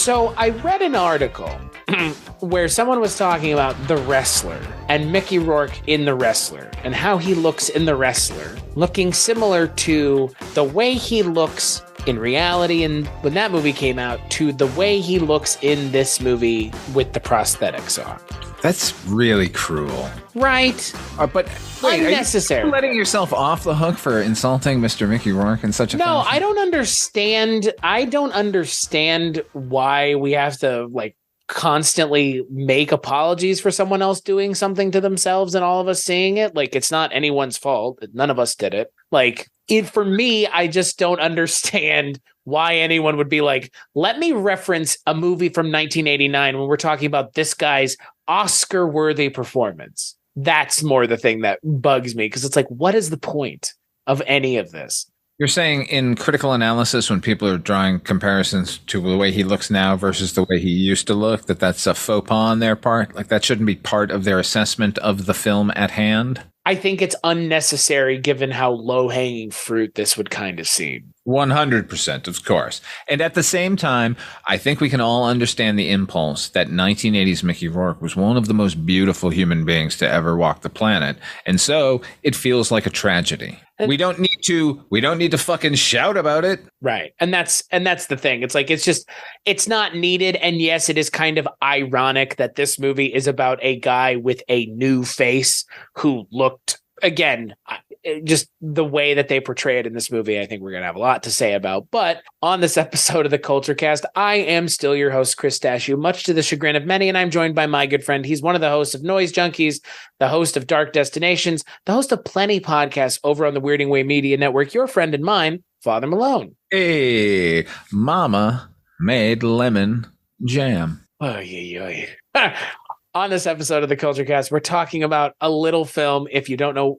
So I read an article where someone was talking about The Wrestler and Mickey Rourke in The Wrestler and how he looks in The Wrestler, looking similar to the way he looks in reality and when that movie came out to the way he looks in this movie with the prosthetics on. That's really cruel. Right. But wait, unnecessary. Are you letting yourself off the hook for insulting Mr. Mickey Rourke in such a fashion? I don't understand. I don't understand why we have to constantly make apologies for someone else doing something to themselves and all of us seeing it. It's not anyone's fault. None of us did it. For me, I just don't understand why anyone would be like, let me reference a movie from 1989 when we're talking about this guy's Oscar-worthy performance. That's more the thing that bugs me, because it's what is the point of any of this? You're saying in critical analysis, when people are drawing comparisons to the way he looks now versus the way he used to look, that's a faux pas on their part? That shouldn't be part of their assessment of the film at hand? I think it's unnecessary given how low-hanging fruit this would kind of seem. 100%, of course. And at the same time, I think we can all understand the impulse that 1980s Mickey Rourke was one of the most beautiful human beings to ever walk the planet. And so it feels like a tragedy. We don't need to fucking shout about it. Right. And that's the thing. It's not needed. And yes, it is kind of ironic that this movie is about a guy with a new face who looked, again, just the way that they portray it in this movie, I think we're going to have a lot to say about. But on this episode of the Culture Cast, I am still your host, Chris Dashew, much to the chagrin of many, and I'm joined by my good friend. He's one of the hosts of Noise Junkies, the host of Dark Destinations, the host of plenty podcasts over on the Weirding Way Media Network, your friend and mine, Father Malone. Hey, Mama made lemon jam. On this episode of the Culture Cast, we're talking about a little film. If you don't know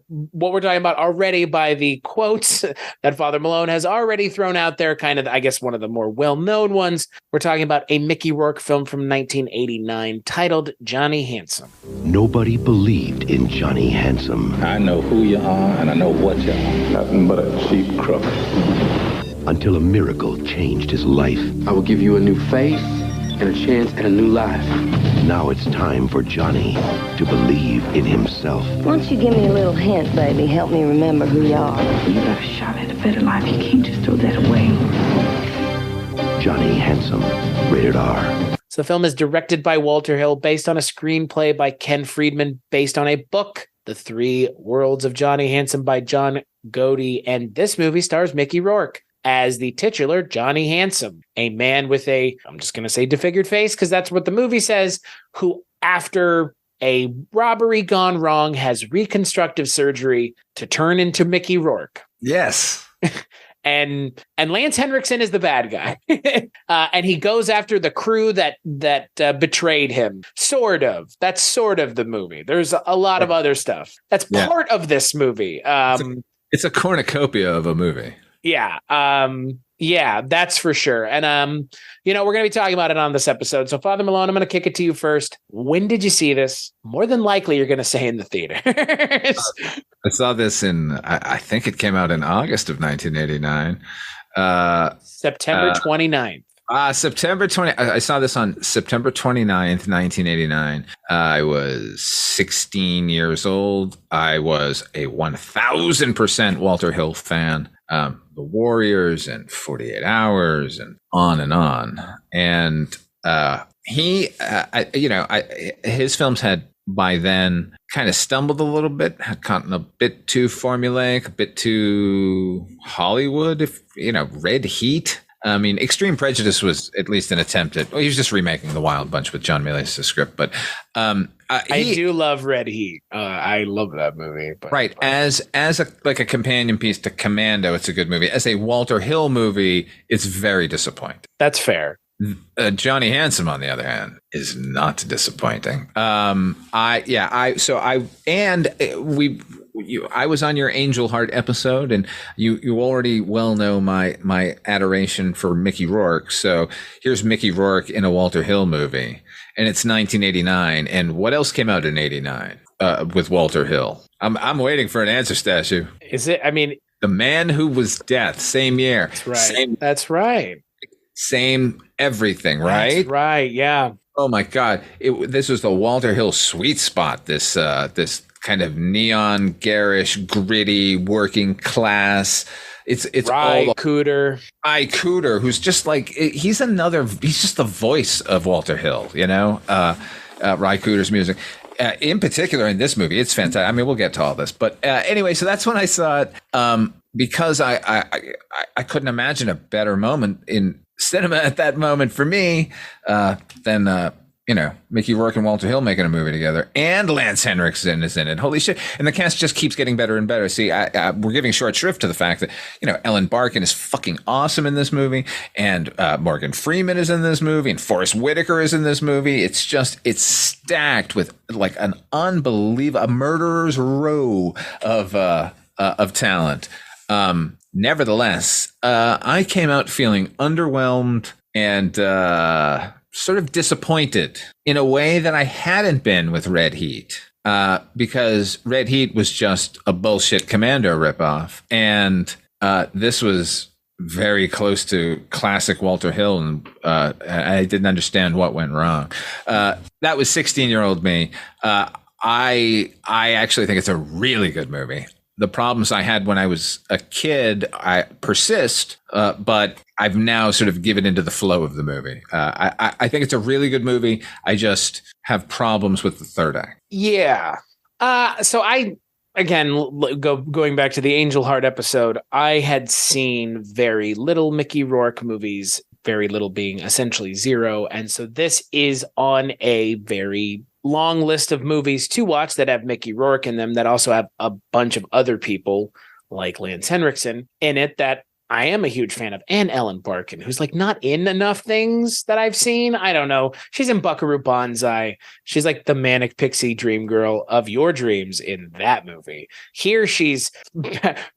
what we're talking about already by the quotes that Father Malone has already thrown out there, kind of, I guess, one of the more well-known ones, we're talking about a Mickey Rourke film from 1989 titled Johnny Handsome. Nobody believed in Johnny Handsome. I know who you are and I know what you are. Nothing but a cheap crook. Until a miracle changed his life. I will give you a new face and a chance at a new life. Now it's time for Johnny to believe in himself. Why don't you give me a little hint, baby? Help me remember who you are. You got a shot at a better life. You can't just throw that away. Johnny Handsome, rated R. So the film is directed by Walter Hill, based on a screenplay by Ken Friedman, based on a book, The Three Worlds of Johnny Handsome by John Godey, and this movie stars Mickey Rourke as the titular Johnny Handsome, a man with I'm just going to say disfigured face because that's what the movie says, who after a robbery gone wrong has reconstructive surgery to turn into Mickey Rourke. Yes. And Lance Henriksen is the bad guy. And he goes after the crew that betrayed him. Sort of. That's sort of the movie. There's a lot of other stuff. That's part of this movie. It's a cornucopia of a movie. Yeah. Yeah, that's for sure. And, we're going to be talking about it on this episode. So Father Malone, I'm going to kick it to you first. When did you see this? More than likely, you're going to say in the theater. I saw this I think it came out in August of 1989. September 29th. September 20. I saw this on September 29th, 1989. I was 16 years old. I was a 1000% Walter Hill fan. The Warriors and 48 Hours and on and on. And his films had by then kind of stumbled a little bit, had gotten a bit too formulaic, a bit too Hollywood, Red Heat. I mean, Extreme Prejudice was at least an attempt at, he was just remaking The Wild Bunch with John Milius' script, but I do love Red Heat. I love that movie. But, right. As a companion piece to Commando, it's a good movie. As a Walter Hill movie, it's very disappointing. That's fair. Johnny Handsome, on the other hand, is not disappointing. I was on your Angel Heart episode, and you already well know my adoration for Mickey Rourke. So here's Mickey Rourke in a Walter Hill movie, and it's 1989. And what else came out in '89 with Walter Hill? I'm waiting for an answer, Stashu. Is it? I mean, The Man Who Was Death, same year. That's right. That's right. same everything, right? That's right. Yeah. Oh my God. This was the Walter Hill sweet spot. This kind of neon, garish, gritty, working class. It's Ry Cooder. Ry Cooder, who's just like, he's just the voice of Walter Hill, Ry Cooder's music. In particular in this movie, it's fantastic. I mean, we'll get to all this, but anyway, so that's when I saw it, because I couldn't imagine a better moment in cinema at that moment for me than Mickey Rourke and Walter Hill making a movie together, and Lance Henriksen is in it. Holy shit! And the cast just keeps getting better and better. See, we're giving short shrift to the fact that Ellen Barkin is fucking awesome in this movie, and Morgan Freeman is in this movie, and Forrest Whitaker is in this movie. It's stacked with like a murderer's row of talent. Nevertheless, I came out feeling underwhelmed and sort of disappointed in a way that I hadn't been with Red Heat, because Red Heat was just a bullshit Commando ripoff, and this was very close to classic Walter Hill, and I didn't understand what went wrong. That was 16-year-old me. I actually think it's a really good movie. The problems I had when I was a kid, I persist, but I've now sort of given into the flow of the movie. I think it's a really good movie. I just have problems with the third act. Yeah. So going back to the Angel Heart episode, I had seen very little Mickey Rourke movies, very little being essentially zero. And so this is on a very long list of movies to watch that have Mickey Rourke in them, that also have a bunch of other people like Lance Henriksen in it that I am a huge fan of, and Ellen Barkin, who's like not in enough things that I've seen. I don't know. She's in Buckaroo Banzai. She's like the manic pixie dream girl of your dreams in that movie. Here she's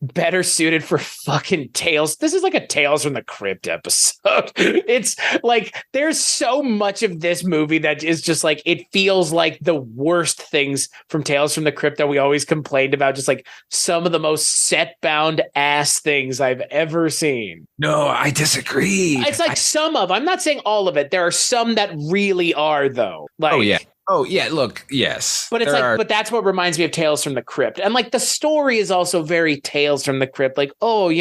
better suited for fucking Tales. This is like a Tales from the Crypt episode. It's like there's so much of this movie that is just like, it feels like the worst things from Tales from the Crypt that we always complained about, just like some of the most set bound ass things I've ever seen. No, I disagree. It's like I'm not saying all of it. There are some that really are, though. Like, Oh yeah. Look, yes. But it's but that's what reminds me of Tales from the Crypt. And like the story is also very Tales from the Crypt. Like, hello,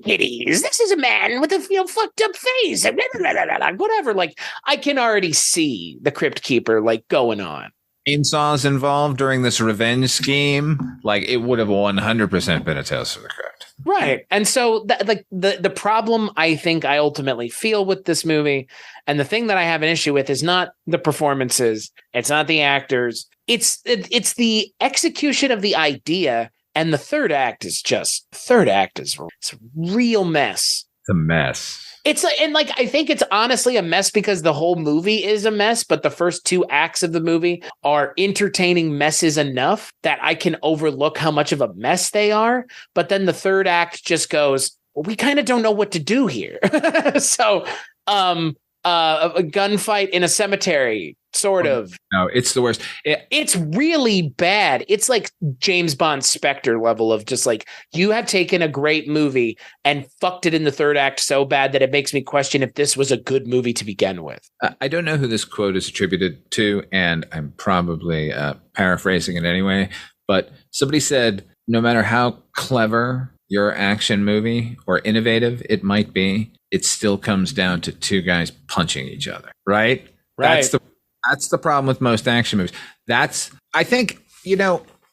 kiddies. This is a man with a fucked up face. Whatever. Like, I can already see the Crypt Keeper like going on. Chainsaws involved during this revenge scheme. Like, it would have 100% been a Tales from the Crypt. Right. And so the problem I think I ultimately feel with this movie, and the thing that I have an issue with, is not the performances. It's not the actors. It's the execution of the idea. And the third act is it's a real mess. It's a mess. It's like, and like, I think it's honestly a mess because the whole movie is a mess, but the first two acts of the movie are entertaining messes enough that I can overlook how much of a mess they are. But then the third act just goes, well, we kind of don't know what to do here. So, a gunfight in a cemetery, sort of. No, it's the worst. It's really bad. It's like James Bond Spectre level of just like, you have taken a great movie and fucked it in the third act so bad that it makes me question if this was a good movie to begin with. I don't know who this quote is attributed to, and I'm probably paraphrasing it anyway, but somebody said, no matter how clever your action movie or innovative it might be, it still comes down to two guys punching each other, right? Right. That's the problem with most action movies. I think,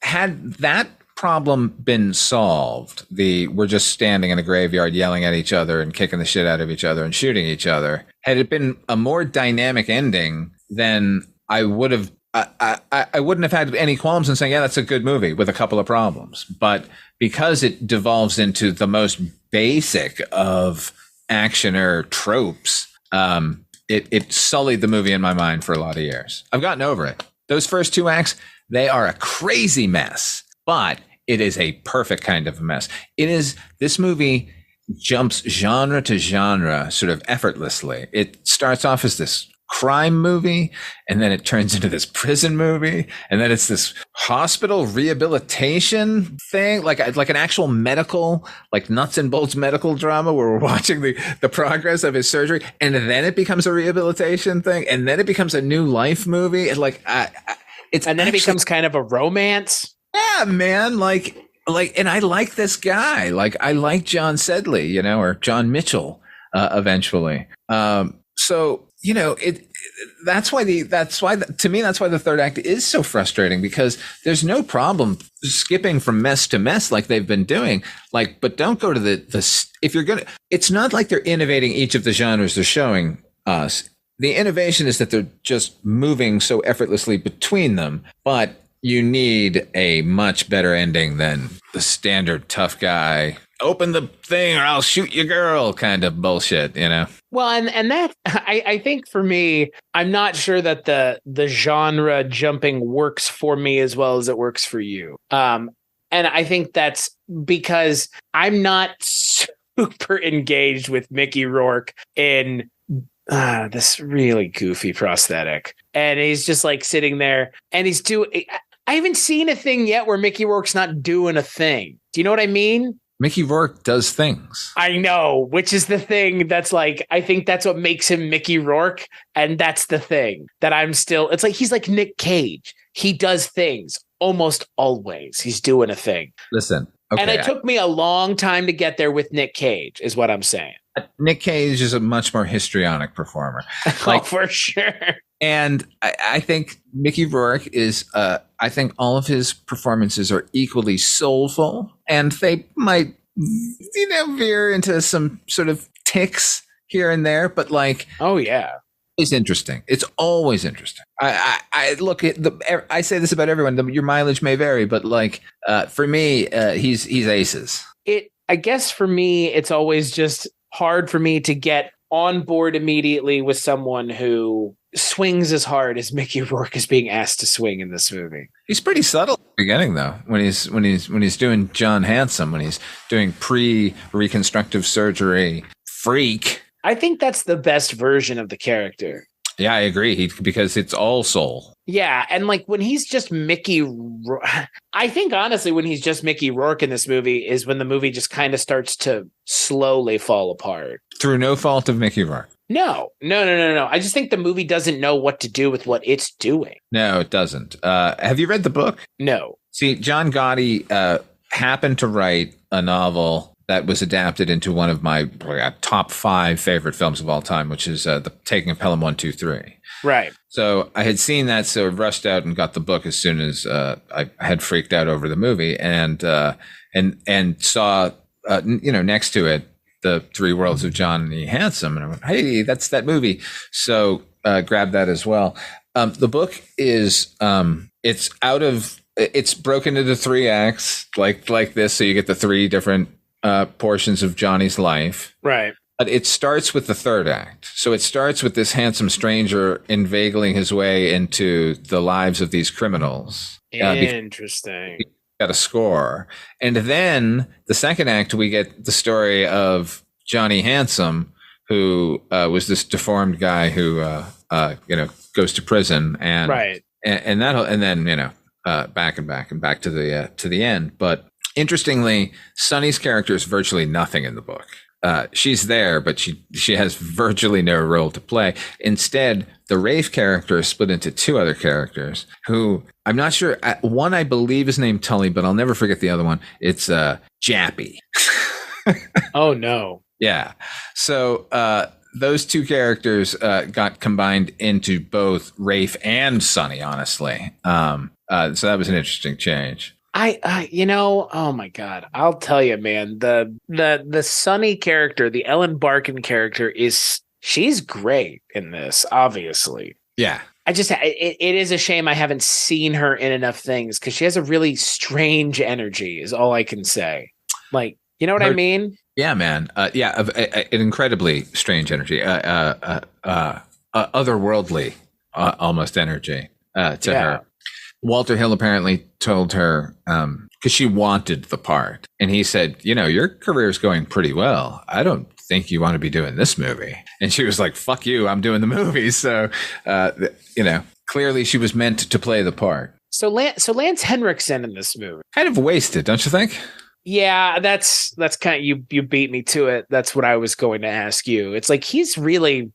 had that problem been solved, we're just standing in a graveyard yelling at each other and kicking the shit out of each other and shooting each other, had it been a more dynamic ending, then I wouldn't have had any qualms in saying, yeah, that's a good movie with a couple of problems. But because it devolves into the most basic of actioner tropes, it sullied the movie in my mind for a lot of years. I've gotten over it. Those first two acts, they are a crazy mess, but it is a perfect kind of a mess. This movie jumps genre to genre sort of effortlessly. It starts off as this crime movie, and then it turns into this prison movie, and then it's this hospital rehabilitation thing, like an actual medical, like nuts and bolts medical drama where we're watching the progress of his surgery, and then it becomes a rehabilitation thing, and then it becomes a new life movie, and it becomes kind of a romance. Yeah, man, and I like this guy. Like, I like John Sedley, or John Mitchell, eventually. So, that's why the third act is so frustrating, because there's no problem skipping from mess to mess like they've been doing. But don't go to if you're going to, it's not like they're innovating each of the genres they're showing us. The innovation is that they're just moving so effortlessly between them, but you need a much better ending than the standard tough guy, open the thing or I'll shoot your girl kind of bullshit, Well, and that, I think for me, I'm not sure that the genre jumping works for me as well as it works for you. And I think that's because I'm not super engaged with Mickey Rourke in this really goofy prosthetic. And he's just like sitting there and he's I haven't seen a thing yet where Mickey Rourke's not doing a thing. Do you know what I mean? Mickey Rourke does things. I know, which is the thing that's like, I think that's what makes him Mickey Rourke. And that's the thing that it's like, he's like Nick Cage. He does things almost always. He's doing a thing. Listen. Okay, and it took me a long time to get there with Nick Cage, is what I'm saying. Nick Cage is a much more histrionic performer. For sure. And I think Mickey Rourke is, I think all of his performances are equally soulful, and they might, veer into some sort of tics here and there, but oh yeah. It's interesting. It's always interesting. I look at I say this about everyone. Your mileage may vary, but for me, he's aces. I guess for me, it's always just hard for me to get on board immediately with someone who swings as hard as Mickey Rourke is being asked to swing in this movie. He's pretty subtle at the beginning, though. When he's doing John Handsome, when he's doing pre-reconstructive surgery freak. I think that's the best version of the character. Yeah, I agree. Because it's all soul. Yeah, and when he's just Mickey Rourke, I think honestly when he's just Mickey Rourke in this movie is when the movie just kind of starts to slowly fall apart. Through no fault of Mickey Rourke. No. I just think the movie doesn't know what to do with what it's doing. No, it doesn't. Have you read the book? No. See, John Gotti happened to write a novel that was adapted into one of my top 5 favorite films of all time, which is The Taking of Pelham 1, 2, 3. Right. So I had seen that, so I rushed out and got the book as soon as I had freaked out over the movie, and saw next to it The Three Worlds of Johnny Handsome, and I went, hey, that's that movie. So grabbed that as well. The book is it's broken into 3 acts like this, so you get the 3 different portions of Johnny's life. Right. But it starts with the 3rd act. So it starts with this handsome stranger inveigling his way into the lives of these criminals. Interesting. Got a score. And then the 2nd act, we get the story of Johnny Handsome, who was this deformed guy who goes to prison, and right. And then back and back to the end. But interestingly, Sonny's character is virtually nothing in the book. She's there, but she has virtually no role to play. Instead, the Rafe character is split into 2 other characters who I'm not sure. One, I believe, is named Tully, but I'll never forget the other one. It's Jappy. Oh, no. Yeah. So those 2 characters got combined into both Rafe and Sonny, honestly. So that was an interesting change. Oh my God, I'll tell you, man, the Sonny character, the Ellen Barkin character she's great in this, obviously. Yeah. It is a shame I haven't seen her in enough things because she has a really strange energy is all I can say. You know what I mean? Yeah, man. An incredibly strange energy, otherworldly, almost energy to her. Walter Hill apparently told her, because she wanted the part, and he said, your career's going pretty well. I don't think you want to be doing this movie? And she was like, fuck you, I'm doing the movie. So, clearly she was meant to play the part. So Lance Henriksen in this movie. Kind of wasted, don't you think? Yeah, that's kind of, you beat me to it. That's what I was going to ask you. It's like he's really,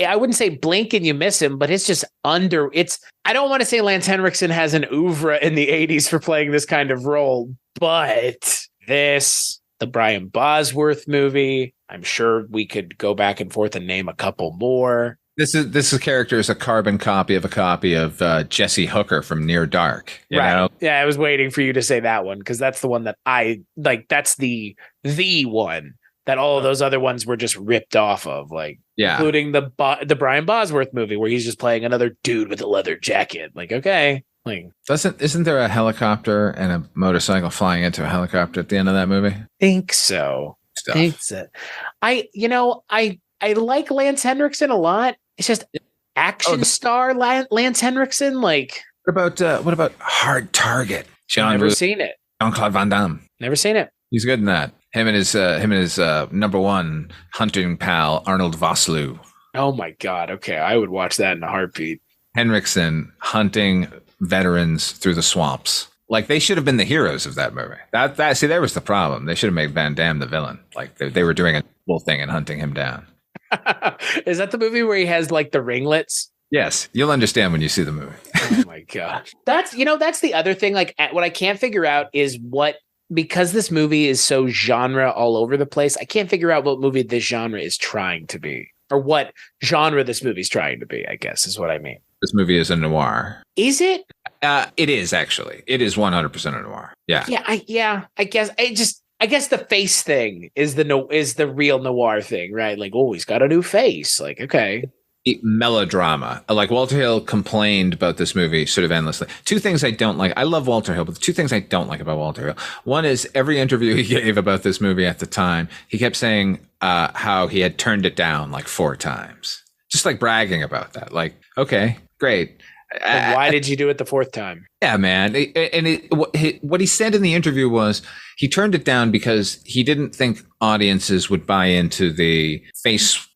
I wouldn't say blink and you miss him, but it's just I don't want to say Lance Henriksen has an oeuvre in the 80s for playing this kind of role, but the Brian Bosworth movie, I'm sure we could go back and forth and name a couple more. This character is a carbon copy of Jesse Hooker from Near Dark. You know? Yeah, I was waiting for you to say that one because that's the one that I like. That's the one that all of those other ones were just ripped off of, like, including the Brian Bosworth movie where he's just playing another dude with a leather jacket. Like, okay, like, isn't there a helicopter and a motorcycle flying into a helicopter at the end of that movie? Think so. I like Lance Henriksen a lot. It's just action star Lance Henriksen. Like, what about Hard Target? Never seen it. Jean-Claude Van Damme. Never seen it. He's good in that. Him and his number one hunting pal Arnold Vosloo. Oh my God. Okay, I would watch that in a heartbeat. Henriksen hunting veterans through the swamps. Like, they should have been the heroes of that movie. See, there was the problem. They should have made Van Damme the villain. Like, they were doing a whole thing and hunting him down. Is that the movie where he has like the ringlets? Yes, you'll understand when you see the movie. Oh my God. That's the other thing. Like, what I can't figure out is because this movie is so genre all over the place, I can't figure out what movie this genre is trying to be, or what genre this movie's trying to be, I guess is what I mean. This movie is a noir. Is it? It is, actually. It is 100% a noir. Yeah. I guess the face thing is the real noir thing, right? Like, oh, he's got a new face. Like, okay. Melodrama. Like, Walter Hill complained about this movie sort of endlessly. Two things I don't like. I love Walter Hill, but the two things I don't like about Walter Hill. One is every interview he gave about this movie at the time, he kept saying how he had turned it down like 4 times. Just like bragging about that. Like, okay, great. Why did you do it the 4th time? Yeah, man. What he said in the interview was he turned it down because he didn't think audiences would buy into the face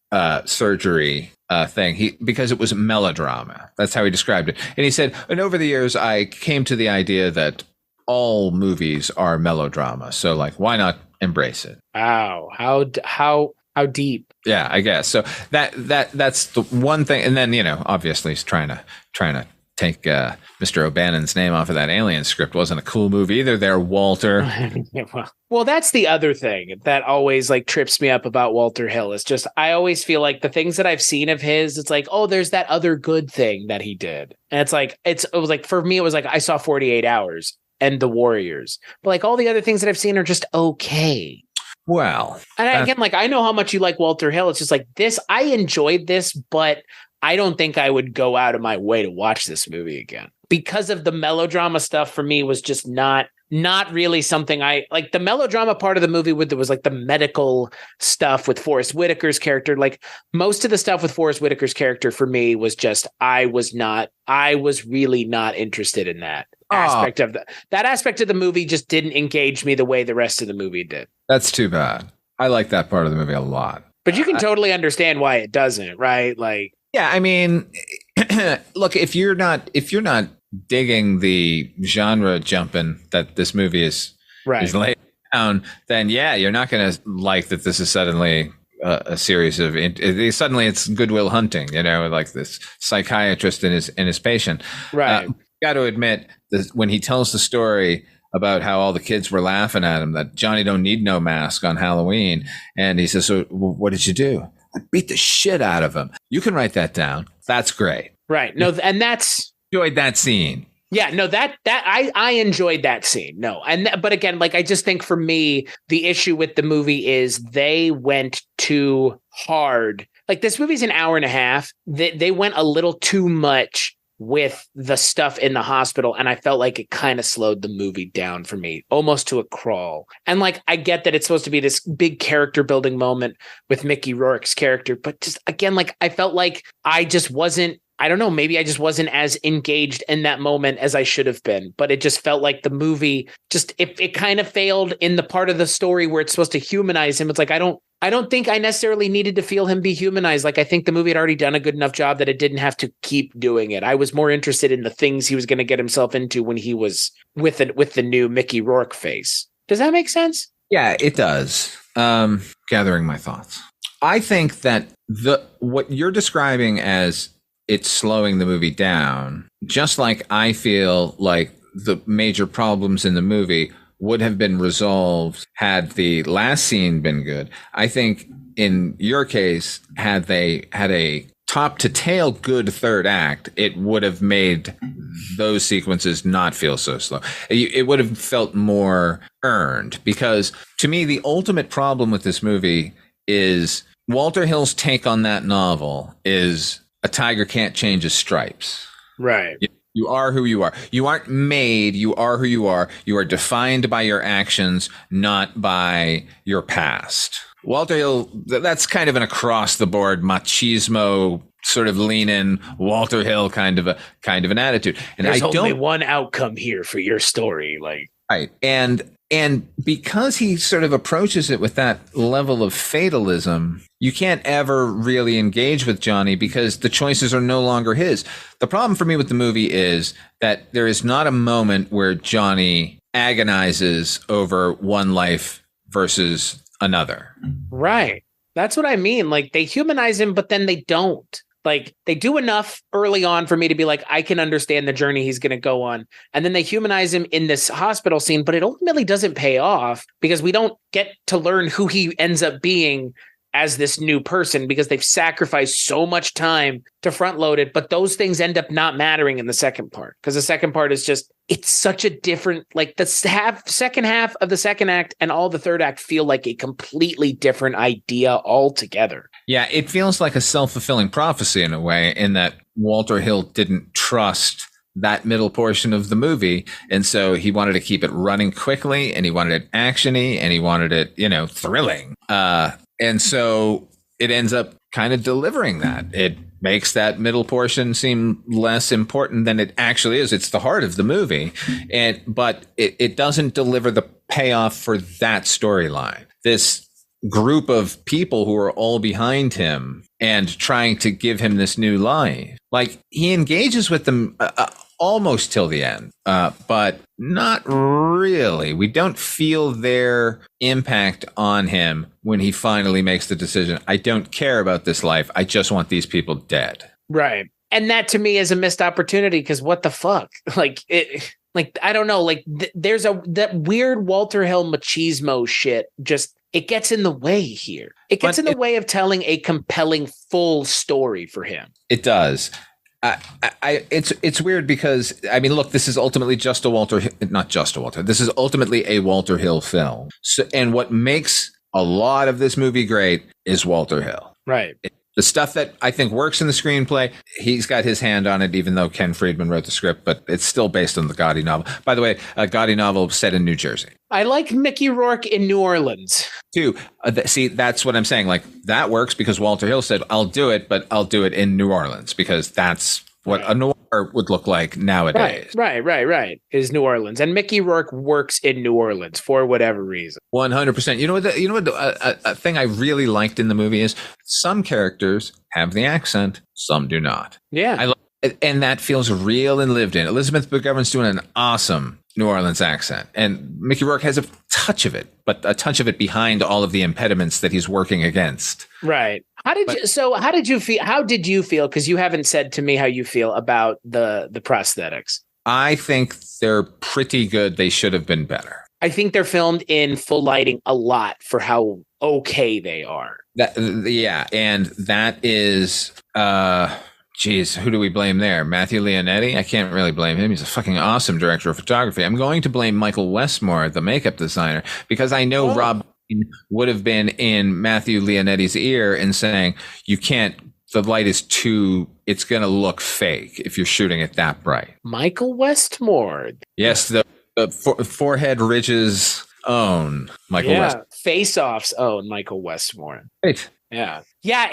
surgery thing. Because it was melodrama. That's how he described it. And he said, and over the years, I came to the idea that all movies are melodrama. So, like, why not embrace it? Wow. How deep? Yeah, I guess. So that's the one thing. And then, obviously he's trying to take Mr. O'Bannon's name off of that Alien script. Wasn't a cool movie either there, Walter. Well, that's the other thing that always like trips me up about Walter Hill. It's just, I always feel like the things that I've seen of his, it's like, oh, there's that other good thing that he did. And it's like, it was like, for me, it was like, I saw 48 Hours and The Warriors. But like all the other things that I've seen are just okay. Well, and again, like, I know how much you like Walter Hill. It's just like this, I enjoyed this, but I don't think I would go out of my way to watch this movie again because of the melodrama stuff. For me, was just not really something I like. The melodrama part of the movie there was like the medical stuff with Forrest Whitaker's character. Like most of the stuff with Forrest Whitaker's character for me was just, I was really not interested in that aspect of that aspect of the movie. Just didn't engage me the way the rest of the movie did. That's too bad. I like that part of the movie a lot. But you can totally understand why it doesn't, right? Like, yeah, I mean, look, if you're not digging the genre jumping that this movie is laid down, then yeah, you're not going to like that. This is suddenly a series of suddenly it's Goodwill Hunting, like this psychiatrist and his patient. Right. Got to admit that when he tells the story about how all the kids were laughing at him, that Johnny don't need no mask on Halloween, and he says, "So what did you do?" I beat the shit out of him. You can write that down. That's great. Right. No, and that's enjoyed that scene. Yeah, no, that I enjoyed that scene. No. But again, like, I just think for me, the issue with the movie is they went too hard. Like, this movie's an hour and a half. They went a little too much with the stuff in the hospital, and I felt like it kind of slowed the movie down for me, almost to a crawl. And like, I get that it's supposed to be this big character building moment with Mickey Rourke's character, but just again, like, I felt like I just wasn't I don't know, maybe I just wasn't as engaged in that moment as I should have been, but it just felt like the movie just, it kind of failed in the part of the story where it's supposed to humanize him. It's like, I don't think I necessarily needed to feel him be humanized. Like, I think the movie had already done a good enough job that it didn't have to keep doing it. I was more interested in the things he was going to get himself into when he was with the new Mickey Rourke face. Does that make sense? Yeah, it does. Gathering my thoughts. I think that what you're describing as it's slowing the movie down, just like I feel like the major problems in the movie would have been resolved had the last scene been good. I think in your case, had they had a top to tail good third act, it would have made those sequences not feel so slow. It would have felt more earned, because to me, the ultimate problem with this movie is Walter Hill's take on that novel is a tiger can't change his stripes. Right. You are who you are. You aren't made. You are who you are. You are defined by your actions, not by your past. Walter Hill, that's kind of an across the board machismo, sort of lean in Walter Hill kind of an attitude. And there's only one outcome here for your story. Like, right. And because he sort of approaches it with that level of fatalism, you can't ever really engage with Johnny because the choices are no longer his. The problem for me with the movie is that there is not a moment where Johnny agonizes over one life versus another. Right. That's what I mean. Like, they humanize him, but then they don't. Like, they do enough early on for me to be like, I can understand the journey he's going to go on. And then they humanize him in this hospital scene, but it ultimately doesn't pay off because we don't get to learn who he ends up being as this new person, because they've sacrificed so much time to front load it. But those things end up not mattering in the second part, because the second part is just, it's such a different, like the second half of the second act and all the third act feel like a completely different idea altogether. Yeah, it feels like a self-fulfilling prophecy in a way, in that Walter Hill didn't trust that middle portion of the movie. And so he wanted to keep it running quickly, and he wanted it actiony, and he wanted it, thrilling. And so it ends up kind of delivering that. It makes that middle portion seem less important than it actually is. It's the heart of the movie. But it doesn't deliver the payoff for that storyline. This group of people who are all behind him and trying to give him this new life. Like, he engages with them almost till the end, but not really. We don't feel their impact on him when he finally makes the decision. I don't care about this life. I just want these people dead. Right. And that to me is a missed opportunity, because what the fuck? Like, I don't know. Like, there's that weird Walter Hill machismo shit. Just, it gets in the way here. It gets in the way of telling a compelling full story for him. It does. It's weird because, I mean, look, this is ultimately just a Walter, not just a Walter. This is ultimately a Walter Hill film. So, and what makes a lot of this movie great is Walter Hill. Right. The stuff that I think works in the screenplay, he's got his hand on it, even though Ken Friedman wrote the script, but it's still based on the Gotti novel. By the way, a Gotti novel set in New Jersey. I like Mickey Rourke in New Orleans. Too. See, that's what I'm saying. Like, that works because Walter Hill said, I'll do it, but I'll do it in New Orleans, because that's what a noir would look like nowadays. Right. Is New Orleans. And Mickey Rourke works in New Orleans for whatever reason. 100%. You know what? A thing I really liked in the movie is some characters have the accent, some do not. Yeah. And that feels real and lived in. Elizabeth McGovern's doing an awesome New Orleans accent, and Mickey Rourke has a touch of it, but a touch of it behind all of the impediments that he's working against. Right. How did you feel? Because you haven't said to me how you feel about the prosthetics. I think they're pretty good. They should have been better. I think they're filmed in full lighting a lot for how okay they are. And that is, geez, who do we blame there? Matthew Leonetti? I can't really blame him. He's a fucking awesome director of photography. I'm going to blame Michael Westmore, the makeup designer, because I know Rob would have been in Matthew Leonetti's ear and saying, you can't, the light is too, it's going to look fake if you're shooting it that bright. Michael Westmore. Yes, the forehead ridges own Michael Westmore. Face Off's own Michael Westmore. Right. Yeah. Yeah,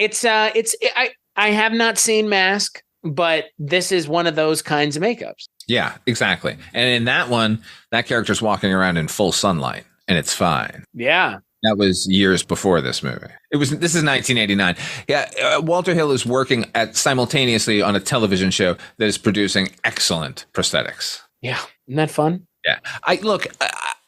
I have not seen Mask. but this is one of those kinds of makeups. Yeah, exactly. And in that one, that character's walking around in full sunlight, and it's fine. Yeah. That was years before this movie. This is 1989. Yeah, Walter Hill is working simultaneously on a television show that is producing excellent prosthetics. Yeah, isn't that fun? Yeah,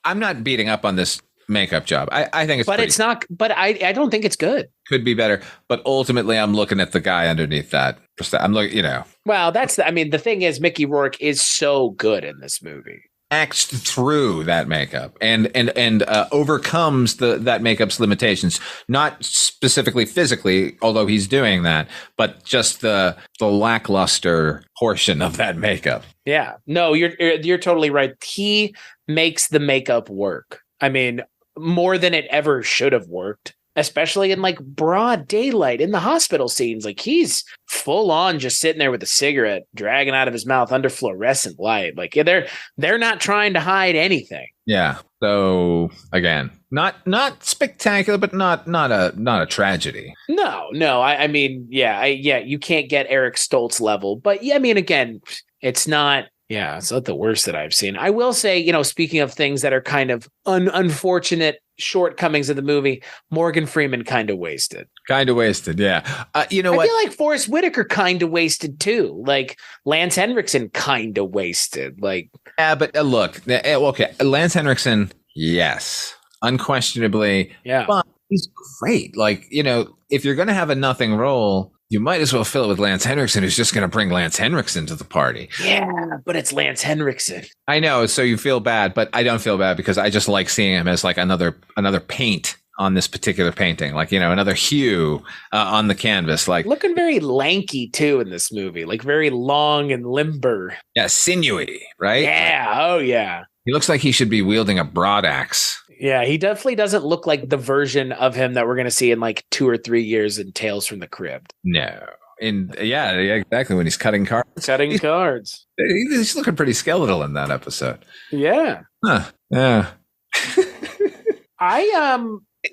I'm not beating up on this makeup job. I think it's, but it's not. But I don't think it's good. Could be better. But ultimately, I'm looking at the guy underneath that. I'm looking, Well, the thing is, Mickey Rourke is so good in this movie. Acts through that makeup and overcomes that makeup's limitations, not specifically physically, although he's doing that, but just the lackluster portion of that makeup. Yeah, no, you're totally right. He makes the makeup work. I mean, more than it ever should have worked, especially in like broad daylight in the hospital scenes. Like he's full on just sitting there with a cigarette dragging out of his mouth under fluorescent light. Like they're not trying to hide anything. Yeah. So again, not spectacular, but not a tragedy. No. I mean, you can't get Eric Stoltz level, but yeah, I mean, again, it's not the worst that I've seen. I will say, speaking of things that are kind of unfortunate shortcomings of the movie, Morgan Freeman kind of wasted. Yeah. I feel like Forrest Whitaker kind of wasted too. Like Lance Henriksen kind of wasted. Like, yeah, but look, okay, Lance Henriksen, yes, unquestionably, yeah, but he's great. Like, if you're going to have a nothing role, you might as well fill it with Lance Henriksen, who's just going to bring Lance Henriksen to the party. Yeah, but it's Lance Henriksen. I know, so you feel bad, but I don't feel bad because I just like seeing him as like another paint on this particular painting, like, another hue on the canvas. Like looking very lanky too in this movie, like very long and limber. Yeah, sinewy, right? Yeah, oh yeah. He looks like he should be wielding a broad axe. Yeah, he definitely doesn't look like the version of him that we're going to see in like 2 or 3 years in Tales from the Crypt. No. Yeah, exactly. When he's cutting cards. He's looking pretty skeletal in that episode. Yeah. Huh. Yeah.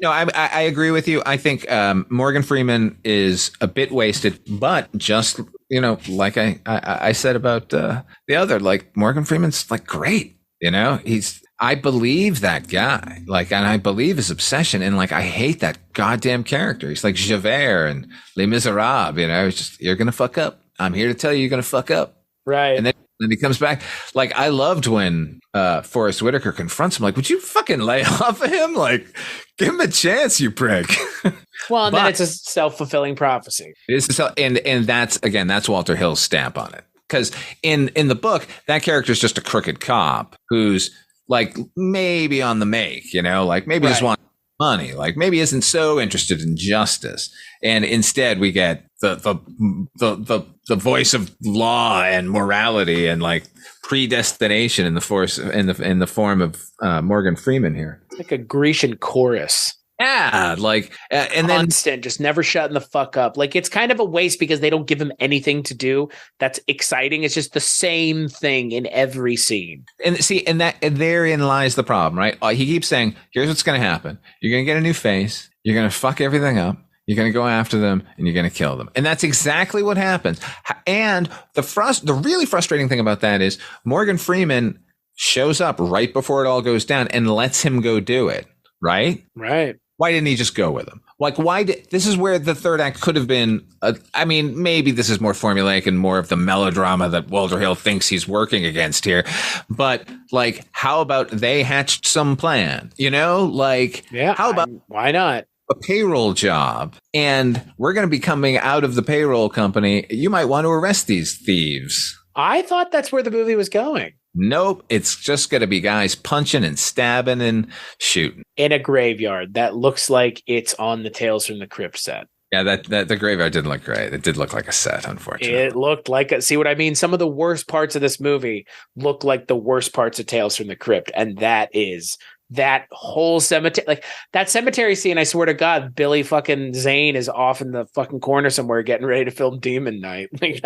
No, I agree with you. I think Morgan Freeman is a bit wasted, but just, like I said about the other, like Morgan Freeman's like great. I believe that guy, like, and I believe his obsession, and like, I hate that goddamn character. He's like Javert and Les Miserables, it's just, you're going to fuck up. I'm here to tell you, you're going to fuck up. Right. And then he comes back. Like, I loved when Forrest Whitaker confronts him, like, would you fucking lay off of him? Like, give him a chance, you prick. Well, and then it's a self-fulfilling prophecy. And that's Walter Hill's stamp on it. Because in the book, that character is just a crooked cop who's like maybe on the make, like maybe just wants money, like maybe isn't so interested in justice. And instead we get the voice of law and morality and like predestination in the form of Morgan Freeman here. It's like a Grecian chorus. Yeah, like and then constant, just never shutting the fuck up. Like it's kind of a waste because they don't give him anything to do that's exciting. It's just the same thing in every scene. And therein lies the problem, right? He keeps saying, "Here's what's going to happen. You're going to get a new face. You're going to fuck everything up. You're going to go after them, and you're going to kill them." And that's exactly what happens. And the really frustrating thing about that is Morgan Freeman shows up right before it all goes down and lets him go do it. Right. Why didn't he just go with him? Like, this is where the third act could have been. Maybe this is more formulaic and more of the melodrama that Walter Hill thinks he's working against here. But like, how about they hatched some plan? How about why not a payroll job? And we're going to be coming out of the payroll company. You might want to arrest these thieves. I thought that's where the movie was going. Nope, it's just going to be guys punching and stabbing and shooting in a graveyard that looks like it's on the Tales from the Crypt set. Yeah, that the graveyard didn't look great. It did look like a set, unfortunately. It looked like see what I mean? Some of the worst parts of this movie look like the worst parts of Tales from the Crypt, and that is that whole cemetery, like that cemetery scene. I swear to God, Billy fucking Zane is off in the fucking corner somewhere getting ready to film Demon Night. Like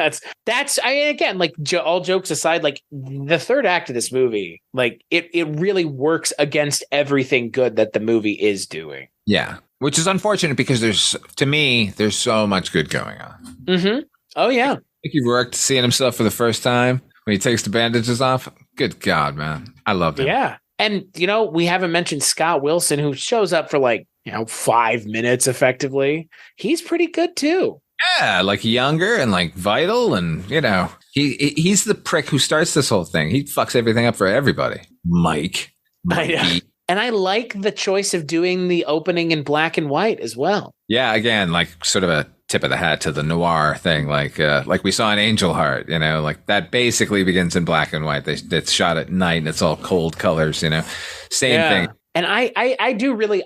again, like all jokes aside, like the third act of this movie, like it really works against everything good that the movie is doing. Yeah, which is unfortunate because there's so much good going on. Mm-hmm. Oh yeah. Mickey Rourke seeing himself for the first time when he takes the bandages off. Good God, man. I love him. Yeah. And, we haven't mentioned Scott Wilson, who shows up for 5 minutes effectively. He's pretty good too. Yeah, younger and vital, and he's the prick who starts this whole thing. He fucks everything up for everybody. Mikey. And I like the choice of doing the opening in black and white as well. Yeah, again, sort of a tip of the hat to the noir thing, like we saw in Angel Heart. That basically begins in black and white. It's shot at night and it's all cold colors. Same thing. And I do really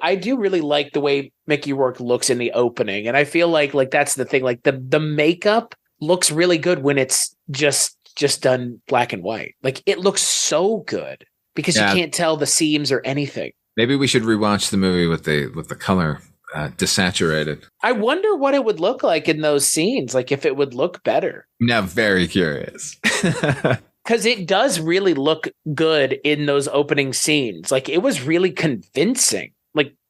like the way Mickey Rourke looks in the opening, and I feel like that's the thing. The makeup looks really good when it's just done black and white. It looks so good because you can't tell the seams or anything. Maybe we should rewatch the movie with the color desaturated. I wonder what it would look like in those scenes. If it would look better. Now, very curious. Because it does really look good in those opening scenes. It was really convincing.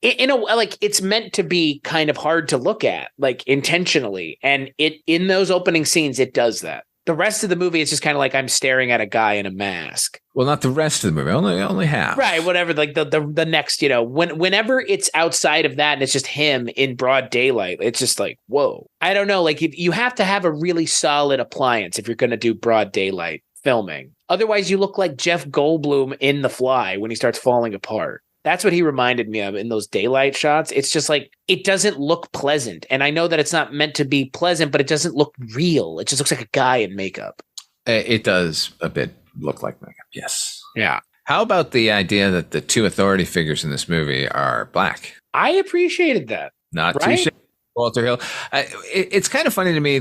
It's meant to be kind of hard to look at, intentionally. And in those opening scenes, it does that. The rest of the movie is just kind of I'm staring at a guy in a mask. Well, not the rest of the movie, only half. Right, whatever. The next, whenever it's outside of that and it's just him in broad daylight, it's just whoa. I don't know. If you have to have a really solid appliance if you're going to do broad daylight filming. Otherwise, you look like Jeff Goldblum in The Fly when he starts falling apart. That's what he reminded me of in those daylight shots. It's just it doesn't look pleasant. And I know that it's not meant to be pleasant, but it doesn't look real. It just looks like a guy in makeup. It does a bit look like makeup, yes. Yeah. How about the idea that the two authority figures in this movie are black? I appreciated that. Not too shabby, Walter Hill. It's kind of funny to me,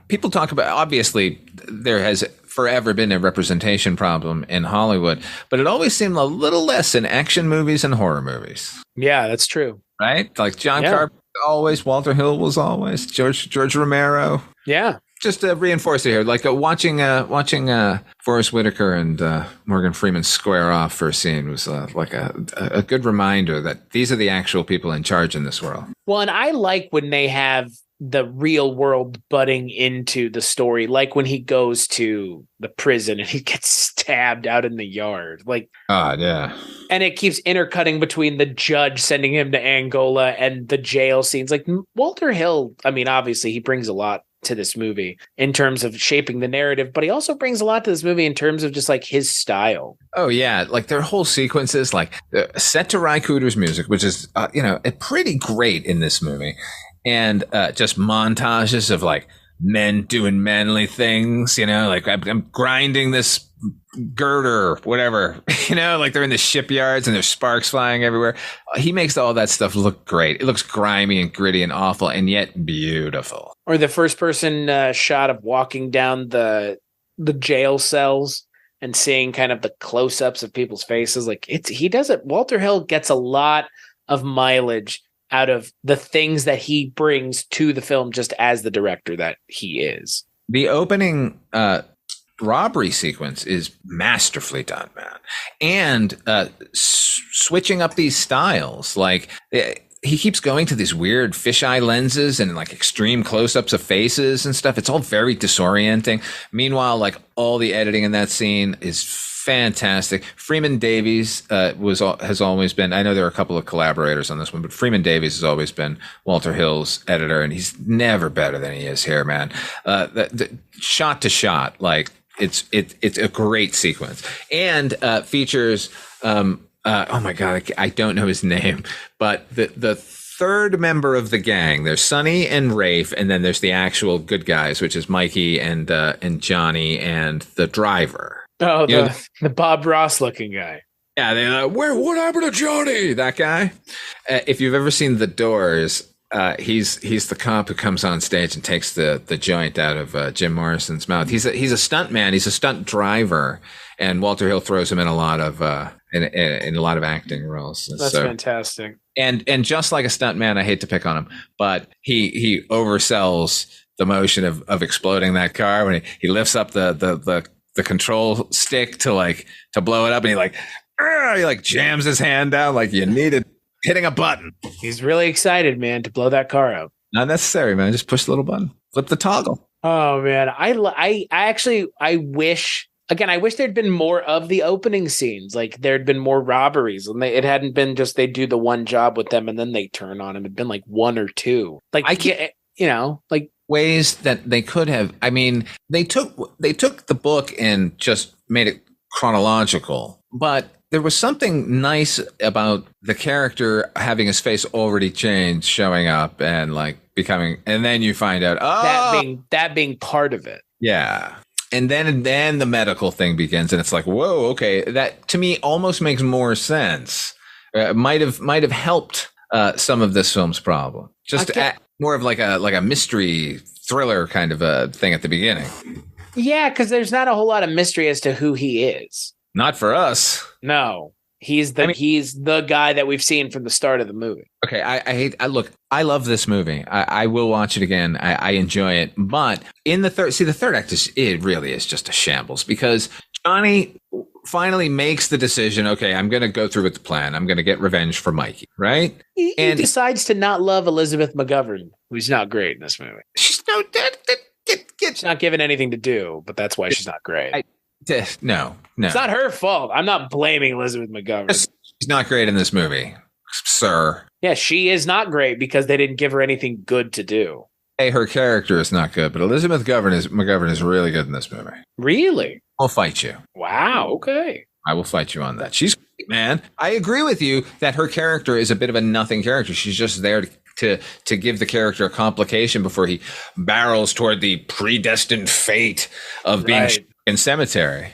people talk about, obviously, there has forever been a representation problem in Hollywood, but it always seemed a little less in action movies and horror movies. Yeah, that's true. Right? John Carpenter always, Walter Hill was always, George Romero. Yeah. Just to reinforce it here, watching Forrest Whitaker and Morgan Freeman square off for a scene was a good reminder that these are the actual people in charge in this world. Well, and I like when they have the real world butting into the story, like when he goes to the prison and he gets stabbed out in the yard. Yeah. And it keeps intercutting between the judge sending him to Angola and the jail scenes. Walter Hill, obviously he brings a lot to this movie in terms of shaping the narrative, but he also brings a lot to this movie in terms of just his style. Oh yeah, their whole sequences, set to Ry Cooder's music, which is pretty great in this movie. And just montages of men doing manly things, I'm grinding this girder, whatever, they're in the shipyards and there's sparks flying everywhere. He makes all that stuff look great. It looks grimy and gritty and awful and yet beautiful. Or the first person shot of walking down the jail cells and seeing kind of the close-ups of people's faces. He does it. Walter Hill gets a lot of mileage out of the things that he brings to the film just as the director that he is. The opening robbery sequence is masterfully done, man. And switching up these styles, he keeps going to these weird fisheye lenses and extreme close-ups of faces and stuff. It's all very disorienting. Meanwhile, all the editing in that scene is fantastic. Freeman Davies has always been, I know there are a couple of collaborators on this one, but Freeman Davies has always been Walter Hill's editor, and he's never better than he is here, man. The shot to shot, it's a great sequence, and features oh my God, I don't know his name, but the third member of the gang. There's Sonny and Rafe, and then there's the actual good guys, which is Mikey and Johnny and the driver. Oh, the Bob Ross looking guy. Yeah, they're what happened to Johnny? That guy. If you've ever seen The Doors, he's the cop who comes on stage and takes the joint out of Jim Morrison's mouth. He's a stunt man. He's a stunt driver, and Walter Hill throws him in a lot of in a lot of acting roles. That's fantastic. And just like a stunt man, I hate to pick on him, but he oversells the motion of exploding that car when he lifts up the control stick to blow it up, and he jams his hand down like you needed hitting a button. He's really excited, man, to blow that car up. Not necessary, man. Just push the little button, flip the toggle. Oh man, I actually I wish again. I wish there'd been more of the opening scenes. Like there'd been more robberies, and it hadn't been just they do the one job with them and then they turn on him. It'd been like one or two. Like like ways that they could have. I mean, they took the book and just made it chronological, but there was something nice about the character having his face already changed, showing up and like becoming, and then you find out that being part of it. Yeah. And then the medical thing begins, and it's like, whoa, okay, that to me almost makes more sense. Might have helped some of this film's problem. Just more of like a mystery thriller kind of a thing at the beginning. Yeah, because there's not a whole lot of mystery as to who he is. Not for us. No, he's the guy that we've seen from the start of the movie. Okay, I love this movie. I will watch it again. I enjoy it. But in the third act it really is just a shambles because Johnny finally makes the decision. Okay, I'm going to go through with the plan. I'm going to get revenge for Mikey. Right? He decides to not love Elizabeth McGovern, who's not great in this movie. She's She's not given anything to do, but that's why she's not great. No. It's not her fault. I'm not blaming Elizabeth McGovern. She's not great in this movie, sir. Yeah, she is not great because they didn't give her anything good to do. Hey, her character is not good, but Elizabeth McGovern is really good in this movie. Really? I'll fight you. Wow, okay. I will fight you on that. She's great, man. I agree with you that her character is a bit of a nothing character. She's just there to give the character a complication before he barrels toward the predestined fate of being in cemetery.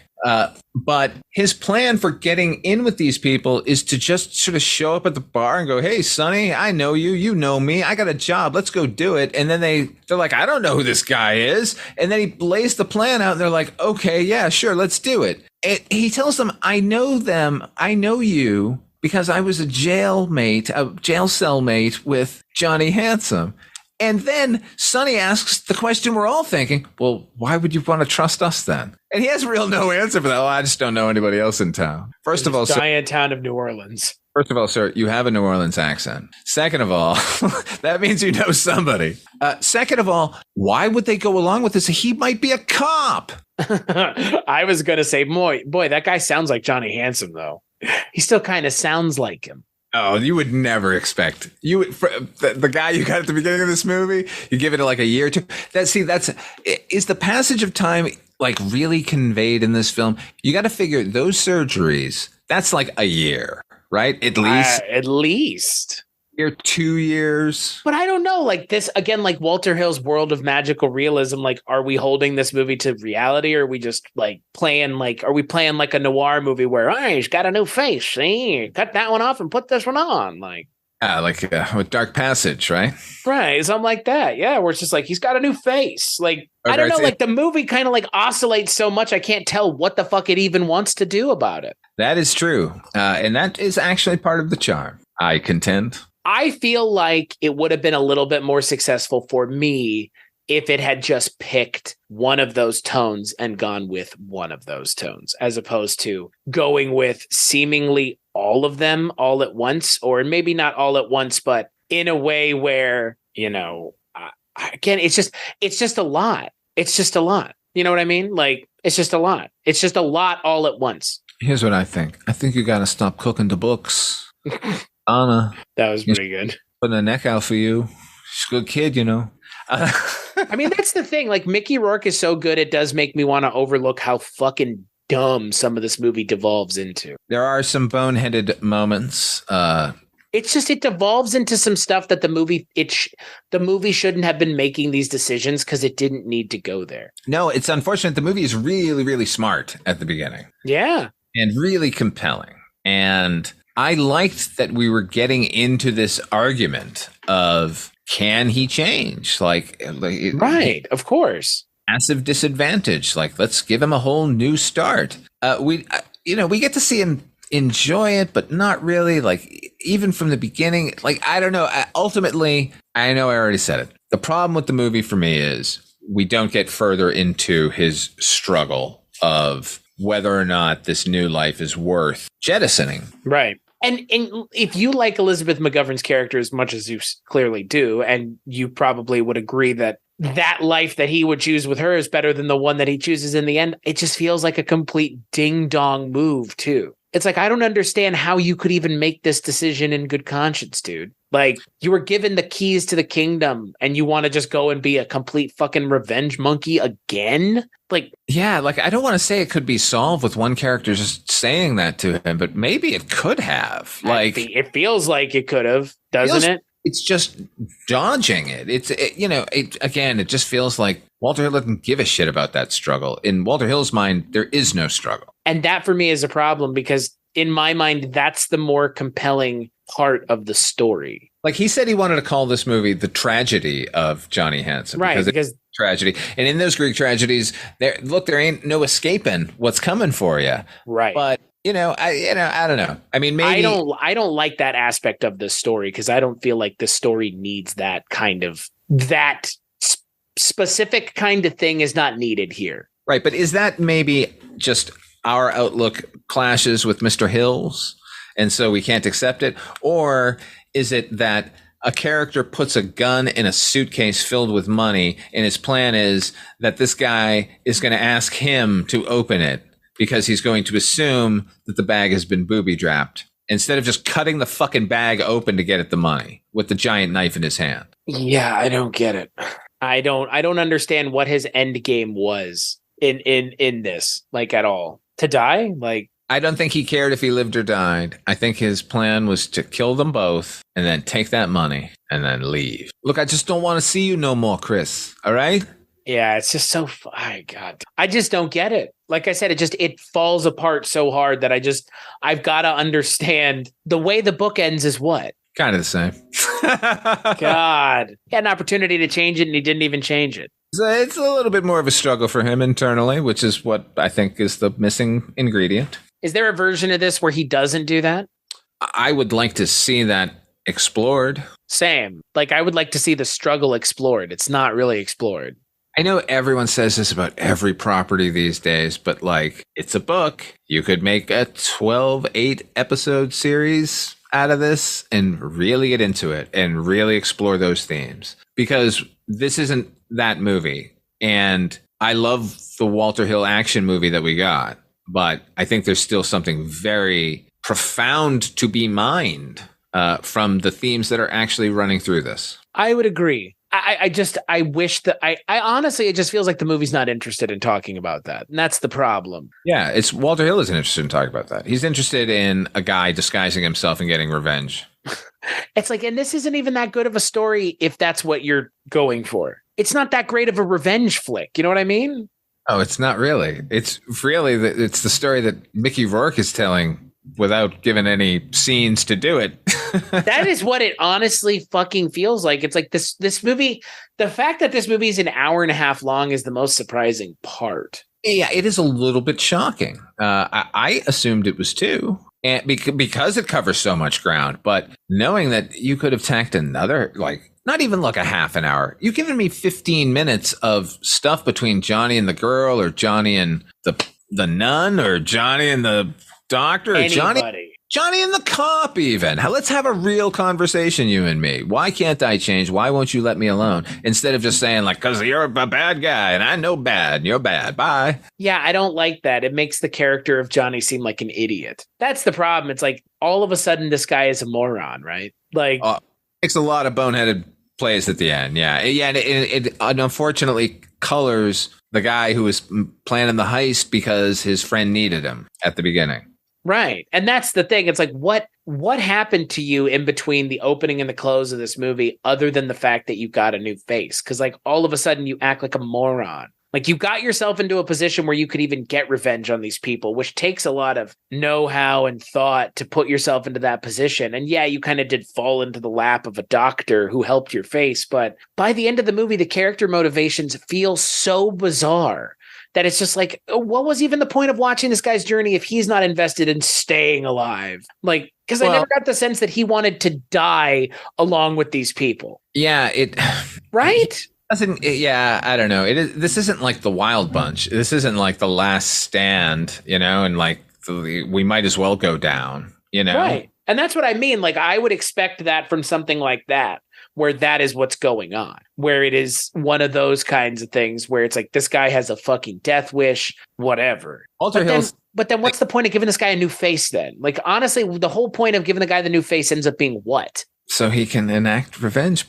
But his plan for getting in with these people is to just sort of show up at the bar and go, hey, Sonny, I know you. You know me. I got a job. Let's go do it. And then they're like, I don't know who this guy is. And then he lays the plan out and they're like, okay, yeah, sure. Let's do it. And he tells them, I know them. I know you because I was a jail cellmate with Johnny Handsome. And then Sonny asks the question we're all thinking, well, why would you want to trust us then? And he has no answer for that. Oh, I just don't know anybody else in town. First of all, giant town of New Orleans. First of all, sir, you have a New Orleans accent. Second of all, that means you know somebody. Second of all, why would they go along with this? He might be a cop. I was going to say, boy, that guy sounds like Johnny Handsome, though. He still kind of sounds like him. Oh, you would never expect the guy you got at the beginning of this movie. You give it like a year or two. Is the passage of time like really conveyed in this film? You got to figure those surgeries. That's like a year, right? At least. Year, 2 years. But I don't know, like this again, like Walter Hill's world of magical realism. Like, are we holding this movie to reality, or are we just like playing like a noir movie where he's got a new face? See, cut that one off and put this one on, like with Dark Passage, right? Right, something like that. Yeah, where it's just like he's got a new face. Like I don't know, like the movie kind of like oscillates so much, I can't tell what the fuck it even wants to do about it. That is true, and that is actually part of the charm, I contend. I feel like it would have been a little bit more successful for me if it had just picked one of those tones and gone with one of those tones, as opposed to going with seemingly all of them all at once, or maybe not all at once, but in a way where, again, it's just a lot. It's just a lot. You know what I mean? Like, it's just a lot. It's just a lot all at once. Here's what I think. I think you got to stop cooking the books. Anna. That was pretty good. Putting a neck out for you. She's a good kid, I mean, that's the thing. Like, Mickey Rourke is so good, it does make me want to overlook how fucking dumb some of this movie devolves into. There are some boneheaded moments. It's just, it devolves into some stuff that the movie shouldn't have been making these decisions because it didn't need to go there. No, it's unfortunate. The movie is really, really smart at the beginning. Yeah. And really compelling. And I liked that we were getting into this argument of, can he change? Right, of course. Massive disadvantage. Like, let's give him a whole new start. We get to see him enjoy it, but not really. Like, even from the beginning, like, I don't know. Ultimately, I know I already said it. The problem with the movie for me is we don't get further into his struggle of whether or not this new life is worth jettisoning. Right. And if you like Elizabeth McGovern's character as much as you clearly do, and you probably would agree that that life that he would choose with her is better than the one that he chooses in the end. It just feels like a complete ding dong move too. It's like, I don't understand how you could even make this decision in good conscience, dude. Like, you were given the keys to the kingdom and you want to just go and be a complete fucking revenge monkey again? Like, yeah, like, I don't want to say it could be solved with one character just saying that to him, but maybe it could have. Like, it feels like it could have, doesn't it? It's just dodging it. Again, it just feels like Walter Hill doesn't give a shit about that struggle. In Walter Hill's mind, there is no struggle. And that for me is a problem because in my mind, that's the more compelling part of the story. Like, he said he wanted to call this movie The Tragedy of Johnny Hansen. Right. Because it's tragedy. And in those Greek tragedies, there ain't no escaping what's coming for you. Right. But I don't know. I mean, maybe I don't like that aspect of the story because I don't feel like the story needs that kind of specific kind of thing is not needed here. Right. But is that maybe just our outlook clashes with Mr. Hill's and so we can't accept it? Or is it that a character puts a gun in a suitcase filled with money and his plan is that this guy is going to ask him to open it because he's going to assume that the bag has been booby-trapped instead of just cutting the fucking bag open to get at the money with the giant knife in his hand? Yeah, I don't get it. I don't understand what his end game was in this, like, at all. To die? Like, I don't think he cared if he lived or died. I think his plan was to kill them both and then take that money and then leave. Look, I just don't want to see you no more, Chris. All right? Yeah, it's just so, God, I just don't get it. Like I said, it falls apart so hard that I've got to understand the way the book ends is what? Kind of the same. God, he had an opportunity to change it and he didn't even change it. So it's a little bit more of a struggle for him internally, which is what I think is the missing ingredient. Is there a version of this where he doesn't do that? I would like to see that explored. Same. Like, I would like to see the struggle explored. It's not really explored. I know everyone says this about every property these days, but like, it's a book. You could make a 8 episode series out of this and really get into it and really explore those themes, because this isn't that movie. And I love the Walter Hill action movie that we got, but I think there's still something very profound to be mined from the themes that are actually running through this. I would agree. I wish that I honestly, it just feels like the movie's not interested in talking about that. And that's the problem. Yeah, it's Walter Hill isn't interested in talking about that. He's interested in a guy disguising himself and getting revenge. It's like, and this isn't even that good of a story if that's what you're going for. It's not that great of a revenge flick. You know what I mean? Oh, it's not really. It's really, it's the story that Mickey Rourke is telling without giving any scenes to do it. That is what it honestly fucking feels like. It's like this movie, the fact that this movie is an hour and a half long is the most surprising part. Yeah, it is a little bit shocking. I assumed it was 2. And because it covers so much ground, but knowing that you could have tacked another, like, not even like a half an hour. You've given me 15 minutes of stuff between Johnny and the girl, or Johnny and the nun, or Johnny and the doctor, or Johnny and the cop even. Let's have a real conversation, you and me. Why can't I change? Why won't you let me alone? Instead of just saying, like, because you're a bad guy and I know bad and you're bad. Bye. Yeah, I don't like that. It makes the character of Johnny seem like an idiot. That's the problem. It's like all of a sudden this guy is a moron, right? Like, makes a lot of boneheaded plays at the end. Yeah. Yeah. And it unfortunately colors the guy who was planning the heist because his friend needed him at the beginning. Right. And that's the thing. It's like, what happened to you in between the opening and the close of this movie, other than the fact that you got a new face? Because, like, all of a sudden you act like a moron. Like, you got yourself into a position where you could even get revenge on these people, which takes a lot of know-how and thought to put yourself into that position. And yeah, you kind of did fall into the lap of a doctor who helped your face. But by the end of the movie, the character motivations feel so bizarre that it's just like, what was even the point of watching this guy's journey if he's not invested in staying alive? Like, because I never got the sense that he wanted to die along with these people. Yeah, right? Yeah, I don't know. This isn't like the Wild Bunch. This isn't like the Last Stand, and like we might as well go down, Right. And that's what I mean. Like, I would expect that from something like that, where that is what's going on, where it is one of those kinds of things where it's like, this guy has a fucking death wish, whatever. But then what's the point of giving this guy a new face then? Like, honestly, the whole point of giving the guy the new face ends up being what? So he can enact revenge.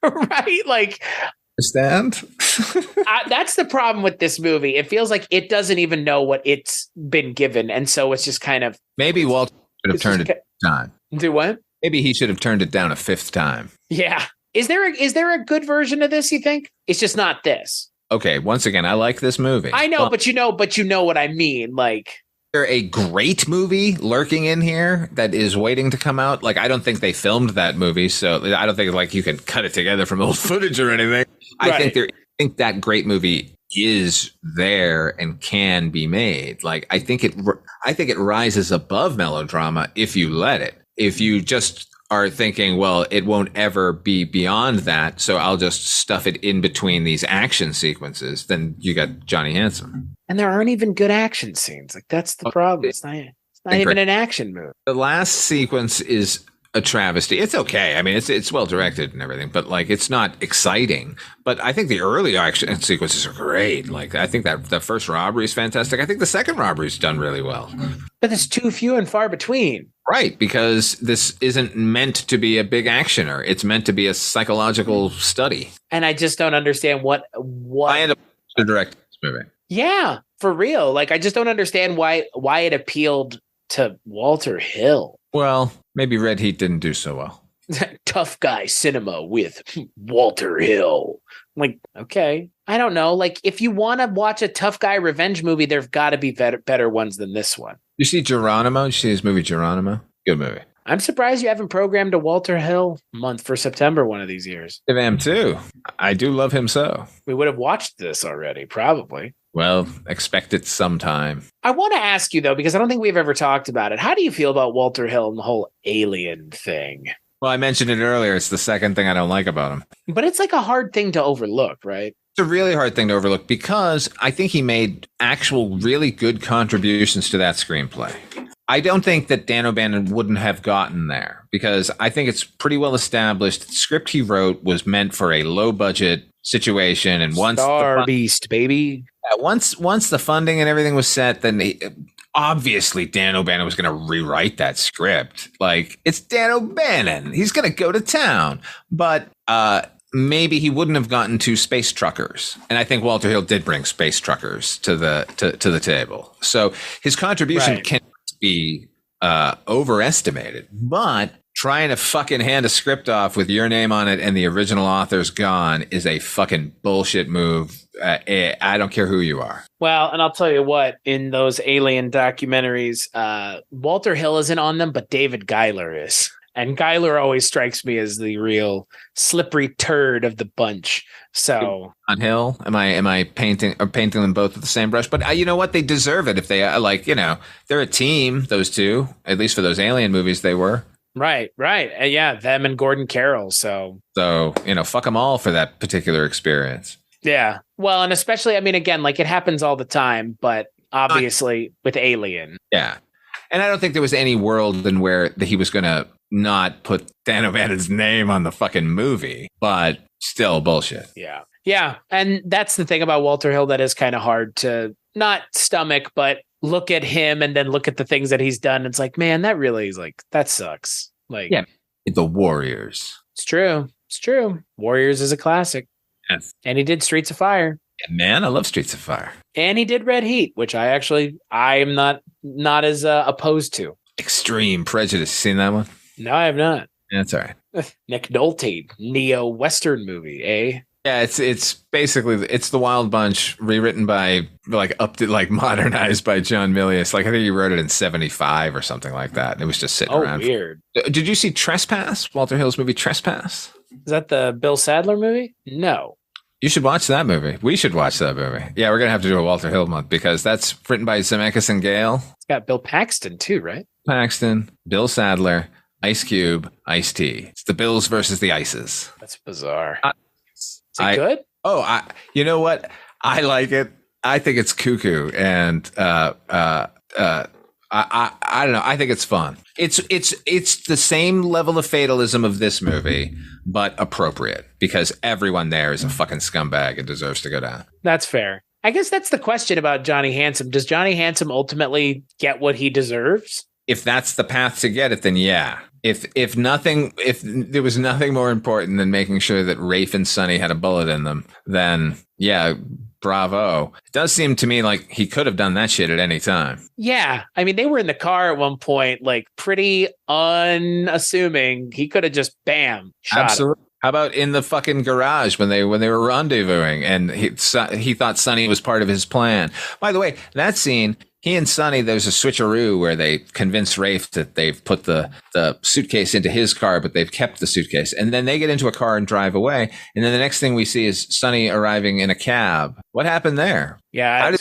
Right? Like, understand? That's the problem with this movie. It feels like it doesn't even know what it's been given. And so it's just kind of. Maybe Walter should have turned it down. Do what? Maybe he should have turned it down a fifth time. Yeah. Is there a good version of this, you think? It's just not this. Okay, once again, I like this movie. I know, but you know what I mean. Like, there a great movie lurking in here that is waiting to come out. Like, I don't think they filmed that movie, so I don't think like you can cut it together from old footage or anything. Right. I think that great movie is there and can be made. Like, I think it rises above melodrama if you let it. If you just are thinking, well, it won't ever be beyond that, so I'll just stuff it in between these action sequences, then you got Johnny Handsome. And there aren't even good action scenes. Like, that's the problem. It's not even an action movie. The last sequence is a travesty. It's okay. I mean, it's well directed and everything, but like, it's not exciting. But I think the early action sequences are great. Like, I think that the first robbery is fantastic. I think the second robbery is done really well. But it's too few and far between. Right, because this isn't meant to be a big actioner. It's meant to be a psychological study. And I just don't understand what I end up to direct this movie. Yeah, for real. Like, I just don't understand why it appealed to Walter Hill. Well, maybe Red Heat didn't do so well. Tough guy cinema with Walter Hill. Like, okay. I don't know. Like, if you want to watch a tough guy revenge movie, there've got to be better ones than this one. You see Geronimo? Did you see his movie Geronimo? Good movie. I'm surprised you haven't programmed a Walter Hill month for September one of these years. I am too. I do love him so. We would have watched this already, probably. Well, expect it sometime. I want to ask you, though, because I don't think we've ever talked about it. How do you feel about Walter Hill and the whole alien thing? Well, I mentioned it earlier. It's the second thing I don't like about him. But it's like a hard thing to overlook, right? It's a really hard thing to overlook because I think he made actual really good contributions to that screenplay. I don't think that Dan O'Bannon wouldn't have gotten there because I think it's pretty well established. The script he wrote was meant for a low budget situation. And once Beast, baby. Once the funding and everything was set, then obviously Dan O'Bannon was going to rewrite that script. Like, it's Dan O'Bannon. He's going to go to town. But maybe he wouldn't have gotten to Space Truckers. And I think Walter Hill did bring Space Truckers to the table. So his contribution can't be overestimated. But trying to fucking hand a script off with your name on it and the original author's gone is a fucking bullshit move. I don't care who you are. Well, and I'll tell you what, in those alien documentaries, Walter Hill isn't on them, but David Giler is. And Giler always strikes me as the real slippery turd of the bunch. So on Hill, am I painting them both with the same brush? But you know what? They deserve it if they they're a team. Those two, at least for those alien movies, they were. Right. Yeah, them and Gordon Carroll. So fuck them all for that particular experience. Yeah. Well, and especially, I mean, again, like, it happens all the time, but obviously with Alien. Yeah. And I don't think there was any world in where he was going to not put Dan O'Bannon's name on the fucking movie, but still bullshit. Yeah. Yeah. And that's the thing about Walter Hill that is kind of hard to not stomach, but look at him and then look at the things that he's done. It's like, man, that really is like, that sucks. Like, yeah, the Warriors. It's true. Warriors is a classic. Yes. And he did Streets of Fire. Yeah, man, I love Streets of Fire. And he did Red Heat, which I am not as opposed to. Extreme Prejudice. Seen that one? No, I have not. That's all right. Nick Nolte, neo-Western movie, eh? Yeah, it's basically the Wild Bunch rewritten by modernized by John Milius. Like, I think he wrote it in 1975 or something like that. And it was just sitting around. Oh, weird. Did you see Trespass? Walter Hill's movie Trespass? Is that the Bill Sadler movie? No. You should watch that movie. We should watch that movie. Yeah, we're gonna have to do a Walter Hill month because that's written by Zemeckis and Gale. It's got Bill Paxton too, right? Paxton, Bill Sadler, Ice Cube, Ice-T. It's the Bills versus the Ices. That's bizarre. Is it good? You know what? I like it. I think it's cuckoo, and I don't know. I think it's fun. It's the same level of fatalism of this movie, but appropriate because everyone there is a fucking scumbag and deserves to go down. That's fair. I guess that's the question about Johnny Handsome. Does Johnny Handsome ultimately get what he deserves? If that's the path to get it, then yeah. If there was nothing more important than making sure that Rafe and Sonny had a bullet in them, then yeah, bravo. It does seem to me like he could have done that shit at any time. Yeah. I mean, they were in the car at one point, like pretty unassuming. He could have just bam, shot Absolutely. him. How about in the fucking garage when they were rendezvousing and he thought Sonny was part of his plan? By the way, that scene, he and Sonny, there's a switcheroo where they convince Rafe that they've put the suitcase into his car, but they've kept the suitcase. And then they get into a car and drive away. And then the next thing we see is Sonny arriving in a cab. What happened there? Yeah.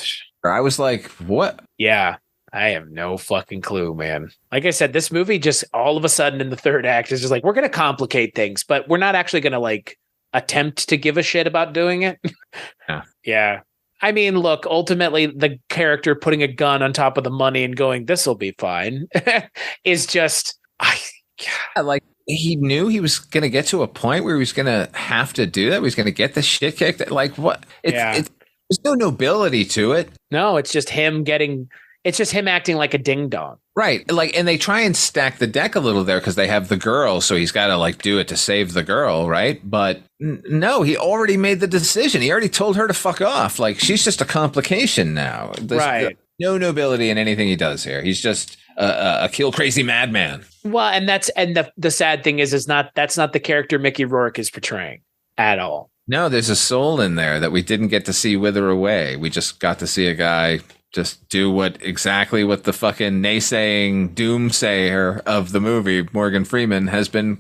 I was like, what? Yeah. I have no fucking clue, man. Like I said, this movie just all of a sudden in the third act is just like, we're going to complicate things, but we're not actually going to like attempt to give a shit about doing it. Yeah. Yeah. I mean, look, ultimately the character putting a gun on top of the money and going, this will be fine is just, like he knew he was going to get to a point where he was going to have to do that. He was going to get the shit kicked. Like what? There's no nobility to it. No, it's just him acting like a ding dong. Right. Like, and they try and stack the deck a little there because they have the girl. So he's got to like do it to save the girl. Right. But no, he already made the decision. He already told her to fuck off. Like she's just a complication now. There's no nobility in anything he does here. He's just a kill crazy madman. Well, and the sad thing is that's not the character Mickey Rourke is portraying at all. No, there's a soul in there that we didn't get to see wither away. We just got to see a guy just do exactly what the fucking naysaying doomsayer of the movie, Morgan Freeman, has been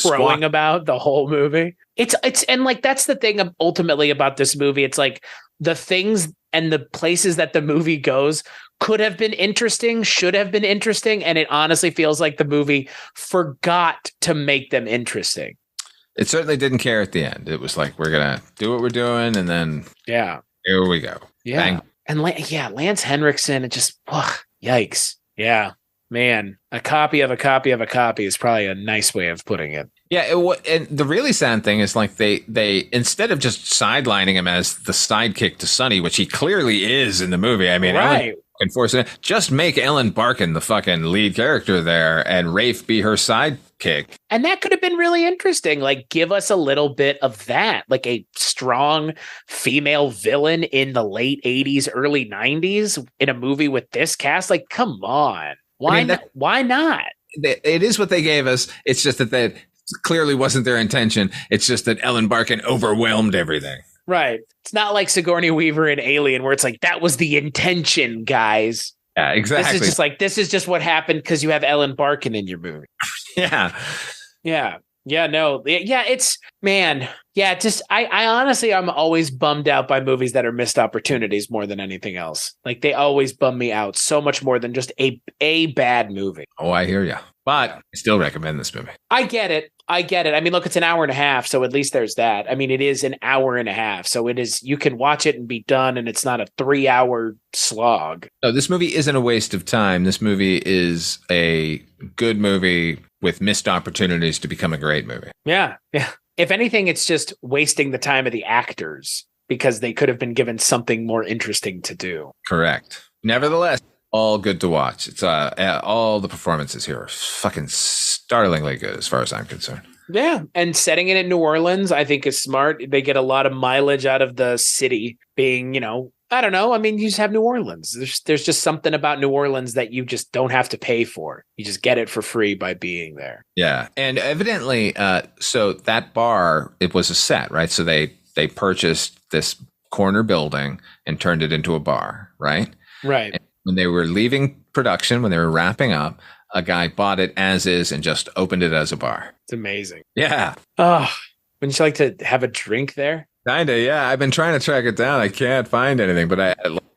crowing about the whole movie. It's and like that's the thing ultimately about this movie. It's like the things and the places that the movie goes could have been interesting, should have been interesting, and it honestly feels like the movie forgot to make them interesting. It certainly didn't care at the end. It was like, we're gonna do what we're doing, and then here we go. Yeah. Bang. And Lance Henriksen, it just, yikes. Yeah, man, a copy of a copy of a copy is probably a nice way of putting it. Yeah, and the really sad thing is like they instead of just sidelining him as the sidekick to Sonny, which he clearly is in the movie. I mean, right. Just make Ellen Barkin the fucking lead character there and Rafe be her sidekick. And that could have been really interesting. Like, give us a little bit of that, like a strong female villain in the late 80s, early 90s in a movie with this cast. Like, come on. Why not? It is what they gave us. It's just that clearly wasn't their intention. It's just that Ellen Barkin overwhelmed everything. Right. It's not like Sigourney Weaver in Alien where it's like, that was the intention, guys. Yeah, exactly. This is just what happened because you have Ellen Barkin in your movie. Yeah. Yeah. Yeah, no. Yeah, it's, man. Yeah, just, I honestly, I'm always bummed out by movies that are missed opportunities more than anything else. Like, they always bum me out so much more than just a bad movie. Oh, I hear you. But I still recommend this movie. I get it. I mean, look, it's an hour and a half, so at least there's that. I mean, it is an hour and a half, so it is, you can watch it and be done, and it's not a 3-hour slog. No, this movie isn't a waste of time. This movie is a good movie with missed opportunities to become a great movie. Yeah. Yeah. If anything, it's just wasting the time of the actors because they could have been given something more interesting to do. Correct. Nevertheless, all good to watch. It's all the performances here are fucking startlingly good as far as I'm concerned. Yeah. And setting it in New Orleans, I think is smart. They get a lot of mileage out of the city being, I don't know. I mean, you just have New Orleans. There's just something about New Orleans that you just don't have to pay for. You just get it for free by being there. Yeah. And evidently, so that bar, it was a set, right? So they purchased this corner building and turned it into a bar, right? Right. And when they were leaving production, when they were wrapping up, a guy bought it as is and just opened it as a bar. It's amazing. Yeah. Oh, wouldn't you like to have a drink there? Kinda, yeah. I've been trying to track it down. I can't find anything, but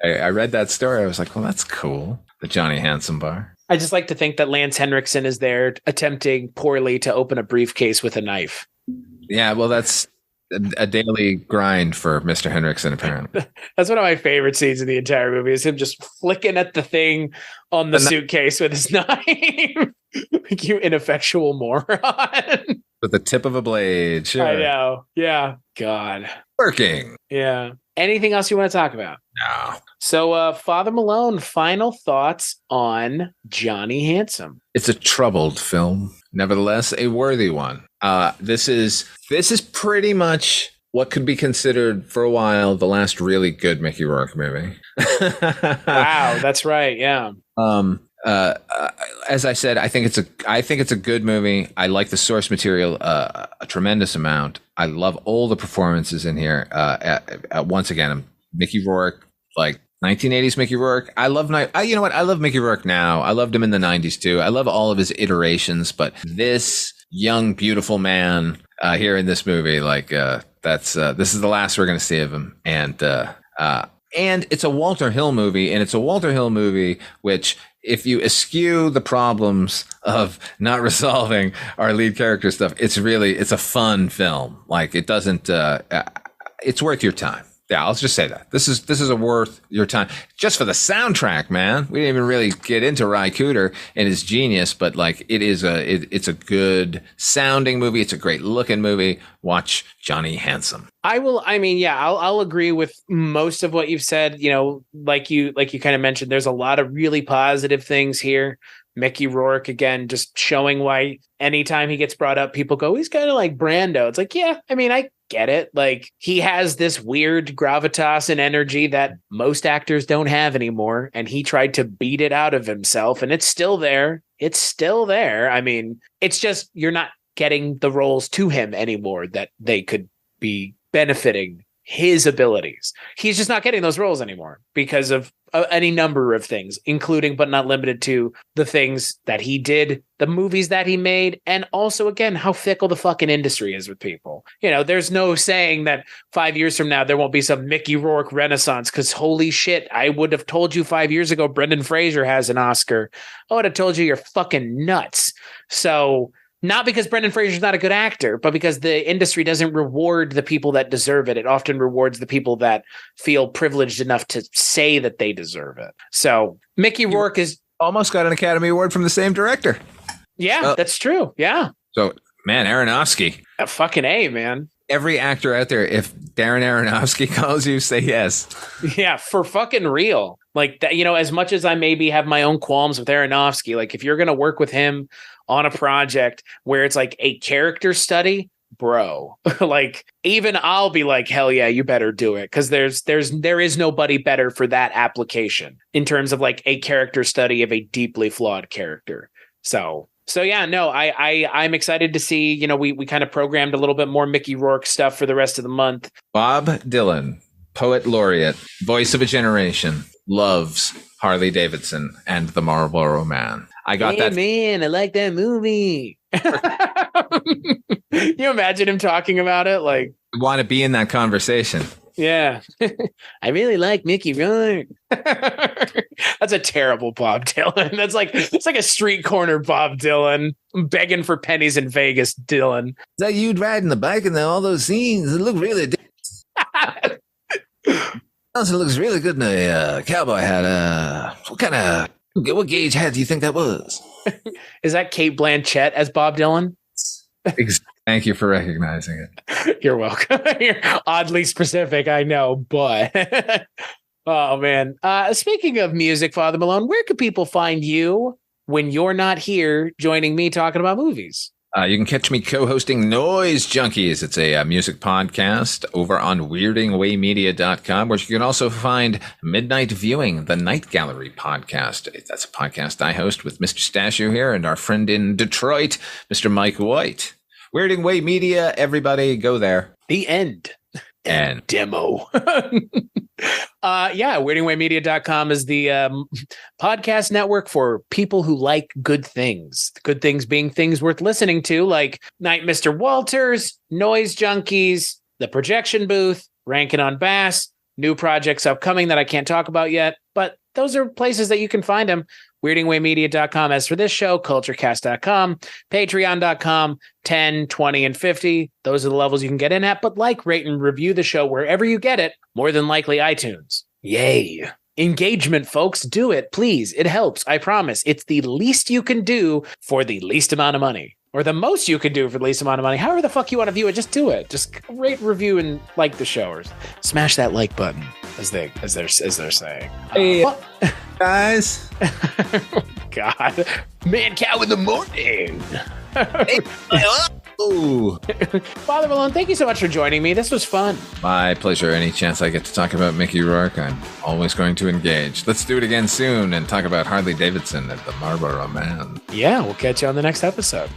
I read that story. I was like, well, that's cool. The Johnny Handsome bar. I just like to think that Lance Henriksen is there attempting poorly to open a briefcase with a knife. Yeah, well, that's a daily grind for Mr. Henriksen, apparently. That's one of my favorite scenes in the entire movie is him just flicking at the thing on the suitcase with his knife. Like, you ineffectual moron. With the tip of a blade. Sure. I know. Yeah. God. Working. Yeah. Anything else you want to talk about? No. So, Father Malone, final thoughts on Johnny Handsome. It's a troubled film, nevertheless, a worthy one. This is pretty much what could be considered for a while the last really good Mickey Rourke movie. Wow, that's right. Yeah. As I said, I think it's a good movie. I like the source material a tremendous amount. I love all the performances in here. Once again, Mickey Rourke, like 1980s Mickey Rourke. I love Mickey Rourke now. I loved him in the 90s too. I love all of his iterations, but this young, beautiful man here in this movie, this is the last we're going to see of him. And it's a Walter Hill movie, and it's a Walter Hill movie which, if you eschew the problems of not resolving our lead character stuff, it's a fun film. Like, it doesn't, it's worth your time. Yeah, I'll just say that. This is a worth your time. Just for the soundtrack, man. We didn't even really get into Ry Cooder and his genius, but like it's a good sounding movie. It's a great looking movie. Watch Johnny Handsome. I'll agree with most of what you've said. You know, like you kind of mentioned, there's a lot of really positive things here. Mickey Rourke, again, just showing why anytime he gets brought up, people go, he's kind of like Brando. It's like, yeah, I mean, I get it. Like, he has this weird gravitas and energy that most actors don't have anymore. And he tried to beat it out of himself, and it's still there. It's still there. I mean, it's just, you're not getting the roles to him anymore that they could be benefiting his abilities. He's just not getting those roles anymore because of any number of things, including but not limited to the things that he did, the movies that he made, and also, again, how fickle the fucking industry is with people. You know, there's no saying that 5 years from now there won't be some Mickey Rourke renaissance, because holy shit, I would have told you 5 years ago Brendan Fraser has an Oscar. I would have told you you're fucking nuts. So, not because Brendan Fraser's not a good actor, but because the industry doesn't reward the people that deserve it. It often rewards the people that feel privileged enough to say that they deserve it. So Mickey Rourke is almost got an Academy Award from the same director. Yeah, that's true. Yeah. So, man, Aronofsky. Fucking A, man. Every actor out there, if Darren Aronofsky calls you, say yes. Yeah, for fucking real. Like that, you know, as much as I maybe have my own qualms with Aronofsky, like if you're going to work with him on a project where it's like a character study, bro, like even I'll be like, hell yeah, you better do it. Cause there is nobody better for that application in terms of like a character study of a deeply flawed character. So yeah, no, I'm excited to see, you know, we kind of programmed a little bit more Mickey Rourke stuff for the rest of the month. Bob Dylan, poet laureate, voice of a generation, loves Harley Davidson and the Marlboro Man. I got that. Man, I like that movie. You imagine him talking about it? Like, want to be in that conversation. Yeah. I really like Mickey Rourke. That's a terrible Bob Dylan. It's like a street corner Bob Dylan. I'm begging for pennies in Vegas, Dylan. Is that you riding the bike and all those scenes? It look really also looks really good in a cowboy hat. What gauge hat do you think that was? Is that Cate Blanchett as Bob Dylan? Thank you for recognizing it. You're welcome. You're oddly specific, I know, but oh man. Speaking of music, Father Malone, where can people find you when you're not here joining me talking about movies? You can catch me co-hosting Noise Junkies. It's a music podcast over on weirdingwaymedia.com, where you can also find Midnight Viewing, the Night Gallery podcast. That's a podcast I host with Mr. Stashu here and our friend in Detroit, Mr. Mike White. Weirding Way Media, everybody go there. The end. And demo. weirdingwaymedia.com is the podcast network for people who like good things. Good things being things worth listening to, like Night Mr. Walters, Noise Junkies, The Projection Booth, Rankin' on Bass, new projects upcoming that I can't talk about yet, but those are places that you can find them. weirdingwaymedia.com. As for this show, culturecast.com, patreon.com, 10, 20, and 50. Those are the levels you can get in at, but like, rate, and review the show wherever you get it, more than likely iTunes. Yay. Engagement, folks. Do it, please. It helps. I promise. It's the least you can do for the least amount of money. or the most you could do for the least amount of money. However the fuck you want to view it, just do it. Just rate, review, and like the show, or smash that like button, as they're saying. Hey, guys. God, man, cow in the morning. Ooh. Father Malone, thank you so much for joining me. This was fun. My pleasure. Any chance I get to talk about Mickey Rourke, I'm always going to engage. Let's do it again soon and talk about Harley Davidson at the Marlboro Man. Yeah, we'll catch you on the next episode.